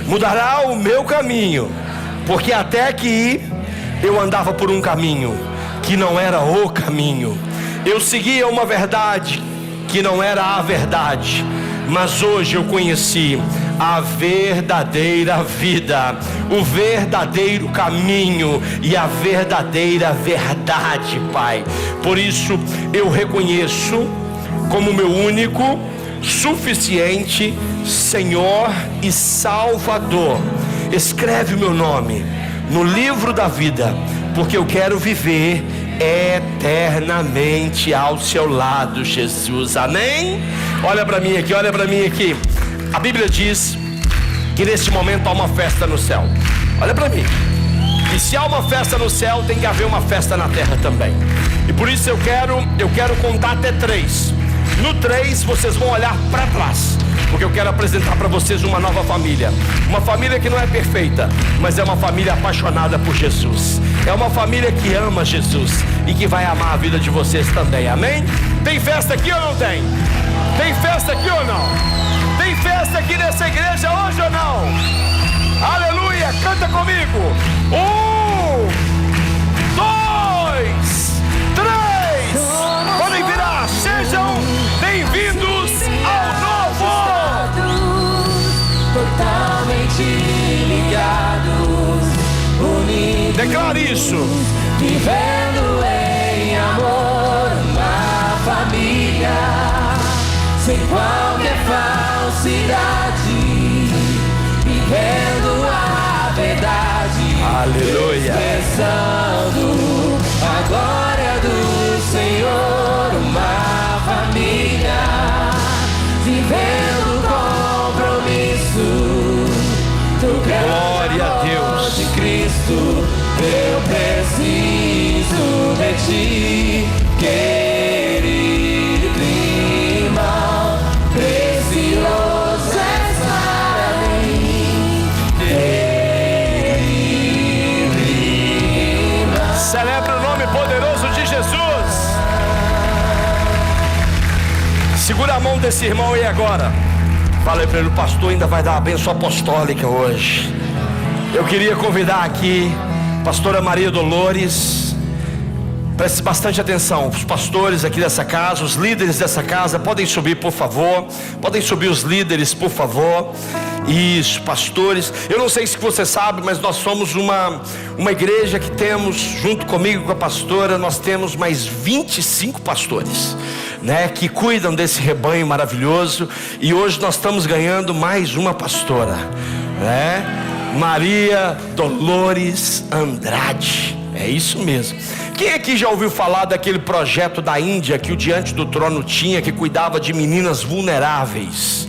mudará o meu caminho, porque até aqui eu andava por um caminho que não era o caminho, eu seguia uma verdade que não era a verdade, mas hoje eu conheci a verdadeira vida, o verdadeiro caminho e a verdadeira verdade, Pai. Por isso eu reconheço como meu único, suficiente Senhor e Salvador. Escreve o meu nome no livro da vida, porque eu quero viver eternamente ao seu lado, Jesus, amém? Olha para mim aqui, a Bíblia diz que neste momento há uma festa no céu. Olha para mim, e se há uma festa no céu, tem que haver uma festa na terra também. E por isso eu quero contar até 3. No 3 vocês vão olhar para trás, porque eu quero apresentar para vocês uma nova família. Uma família que não é perfeita, mas é uma família apaixonada por Jesus. É uma família que ama Jesus e que vai amar a vida de vocês também, amém? Tem festa aqui ou não tem? Tem festa aqui ou não? Tem festa aqui nessa igreja hoje ou não? Aleluia, canta comigo. 1, 2, 3. Podem virar, sejam bem-vindos ao novo. Totalmente ligados, unidos. Declare isso. Vivendo em amor, uma família, sem qualquer falsidade, vivendo a verdade. Aleluia. Expressando a glória do Senhor, uma família, vivendo compromisso do glória a Deus de Cristo. Eu preciso de Ti, querido irmão, precioso estar ali, querido irmão. Celebre o nome poderoso de Jesus. Segura a mão desse irmão aí agora. Falei para ele: o pastor ainda vai dar a bênção apostólica hoje. Eu queria convidar aqui pastora Maria Dolores. Preste bastante atenção. Os pastores aqui dessa casa, os líderes dessa casa, podem subir, por favor. Podem subir os líderes, por favor. Isso, pastores. Eu não sei se você sabe, mas nós somos uma igreja que temos, junto comigo, com a pastora, nós temos mais 25 pastores, né, que cuidam desse rebanho maravilhoso. E hoje nós estamos ganhando mais uma pastora, né? Maria Dolores Andrade. É isso mesmo. Quem aqui já ouviu falar daquele projeto da Índia que o Diante do Trono tinha, que cuidava de meninas vulneráveis?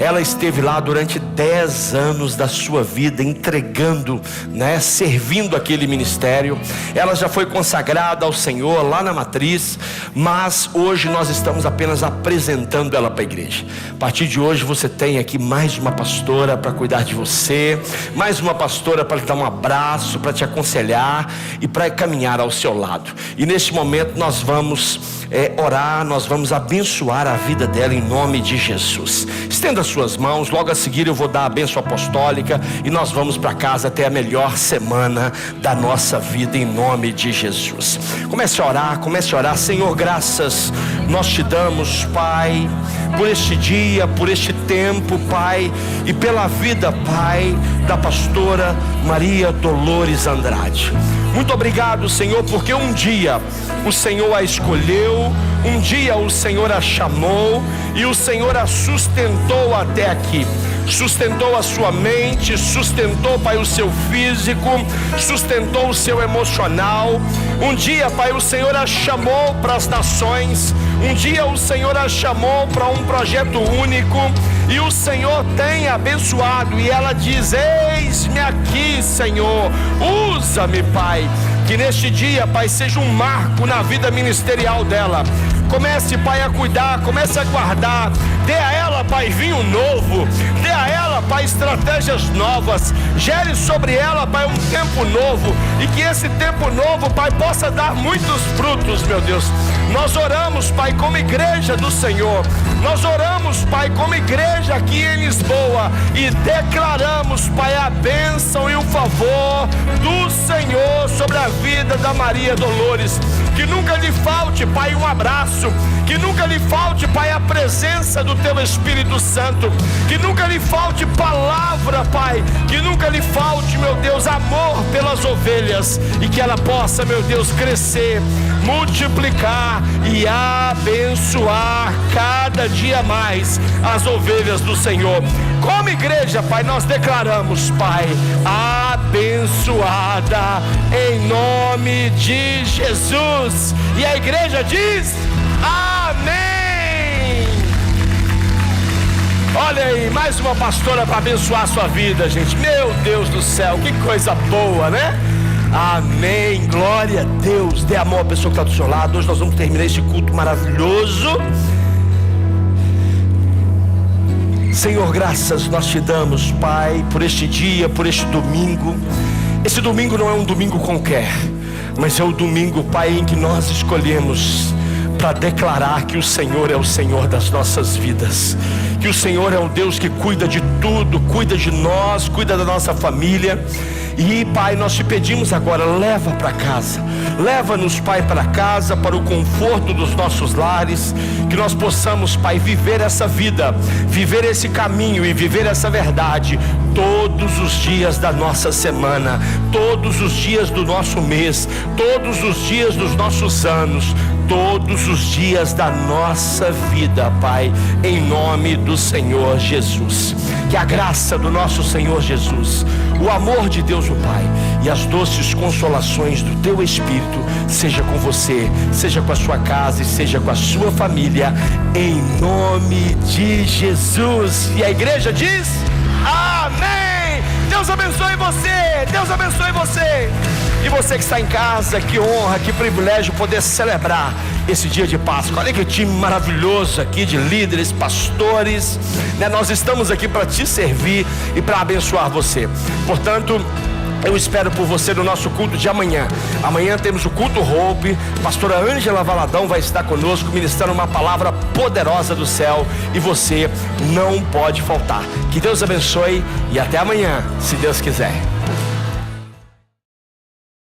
Ela esteve lá durante 10 anos da sua vida, entregando, servindo aquele ministério. Ela já foi consagrada ao Senhor lá na matriz, mas hoje nós estamos apenas apresentando ela para a igreja. A partir de hoje você tem aqui mais uma pastora para cuidar de você, mais uma pastora para lhe dar um abraço, para te aconselhar e para caminhar ao seu lado. E neste momento nós vamos orar, nós vamos abençoar a vida dela em nome de Jesus. Estenda suas mãos, logo a seguir eu vou dar a bênção apostólica e nós vamos para casa até a melhor semana da nossa vida em nome de Jesus. Comece a orar. Senhor, graças nós te damos, Pai, por este dia, por este tempo, Pai, e pela vida, Pai, da pastora Maria Dolores Andrade. Muito obrigado, Senhor, porque um dia o Senhor a escolheu, um dia o Senhor a chamou e o Senhor a sustentou até aqui. Sustentou a sua mente, sustentou, Pai, o seu físico, sustentou o seu emocional. Um dia, Pai, o Senhor a chamou para as nações. Um dia o Senhor a chamou para um projeto único. E o Senhor tem abençoado. E ela diz: eis-me aqui, Senhor, usa-me, Pai. Que neste dia, Pai, seja um marco na vida ministerial dela. Comece, Pai, a cuidar, comece a guardar. Dê a ela, Pai, vinho novo. Dê a ela, Pai, estratégias novas. Gere sobre ela, Pai, um tempo novo. E que esse tempo novo, Pai, possa dar muitos frutos, meu Deus. Nós oramos, Pai, como igreja do Senhor. Nós oramos, Pai, como igreja aqui em Lisboa. E declaramos, Pai, a bênção e o favor do Senhor sobre a vida da Maria Dolores. Que nunca lhe falte, Pai, um abraço. Que nunca lhe falte, Pai, a presença do Teu Espírito Santo. Que nunca lhe falte palavra, Pai. Que nunca lhe falte, meu Deus, amor pelas ovelhas. E que ela possa, meu Deus, crescer, multiplicar e abençoar cada dia mais as ovelhas do Senhor. Como igreja, Pai, nós declaramos, Pai, abençoada em nome de Jesus. E a igreja diz: amém. Olha aí, mais uma pastora para abençoar a sua vida, gente. Meu Deus do céu, que coisa boa, né? Amém, glória a Deus. Dê amor à pessoa que está do seu lado. Hoje nós vamos terminar este culto maravilhoso. Senhor, graças nós te damos, Pai, por este dia, por este domingo. Esse domingo não é um domingo qualquer, mas é o domingo, Pai, em que nós escolhemos para declarar que o Senhor é o Senhor das nossas vidas, que o Senhor é o Deus que cuida de tudo, cuida de nós, cuida da nossa família. E, Pai, nós te pedimos agora, leva para casa, leva-nos, Pai, para casa, para o conforto dos nossos lares, que nós possamos, Pai, viver essa vida, viver esse caminho e viver essa verdade todos os dias da nossa semana, todos os dias do nosso mês, todos os dias dos nossos anos, todos os dias da nossa vida, Pai, em nome do Senhor Jesus. Que a graça do nosso Senhor Jesus, o amor de Deus o Pai e as doces consolações do Teu Espírito seja com você, seja com a sua casa e seja com a sua família, em nome de Jesus. E a igreja diz: amém. Deus abençoe você, Deus abençoe você. E você que está em casa, que honra, que privilégio poder celebrar esse dia de Páscoa. Olha que time maravilhoso aqui de líderes, pastores, né? Nós estamos aqui para te servir e para abençoar você. Portanto, eu espero por você no nosso culto de amanhã. Amanhã temos o culto Hope. Pastora Ângela Valadão vai estar conosco, ministrando uma palavra poderosa do céu, e você não pode faltar. Que Deus abençoe e até amanhã, se Deus quiser.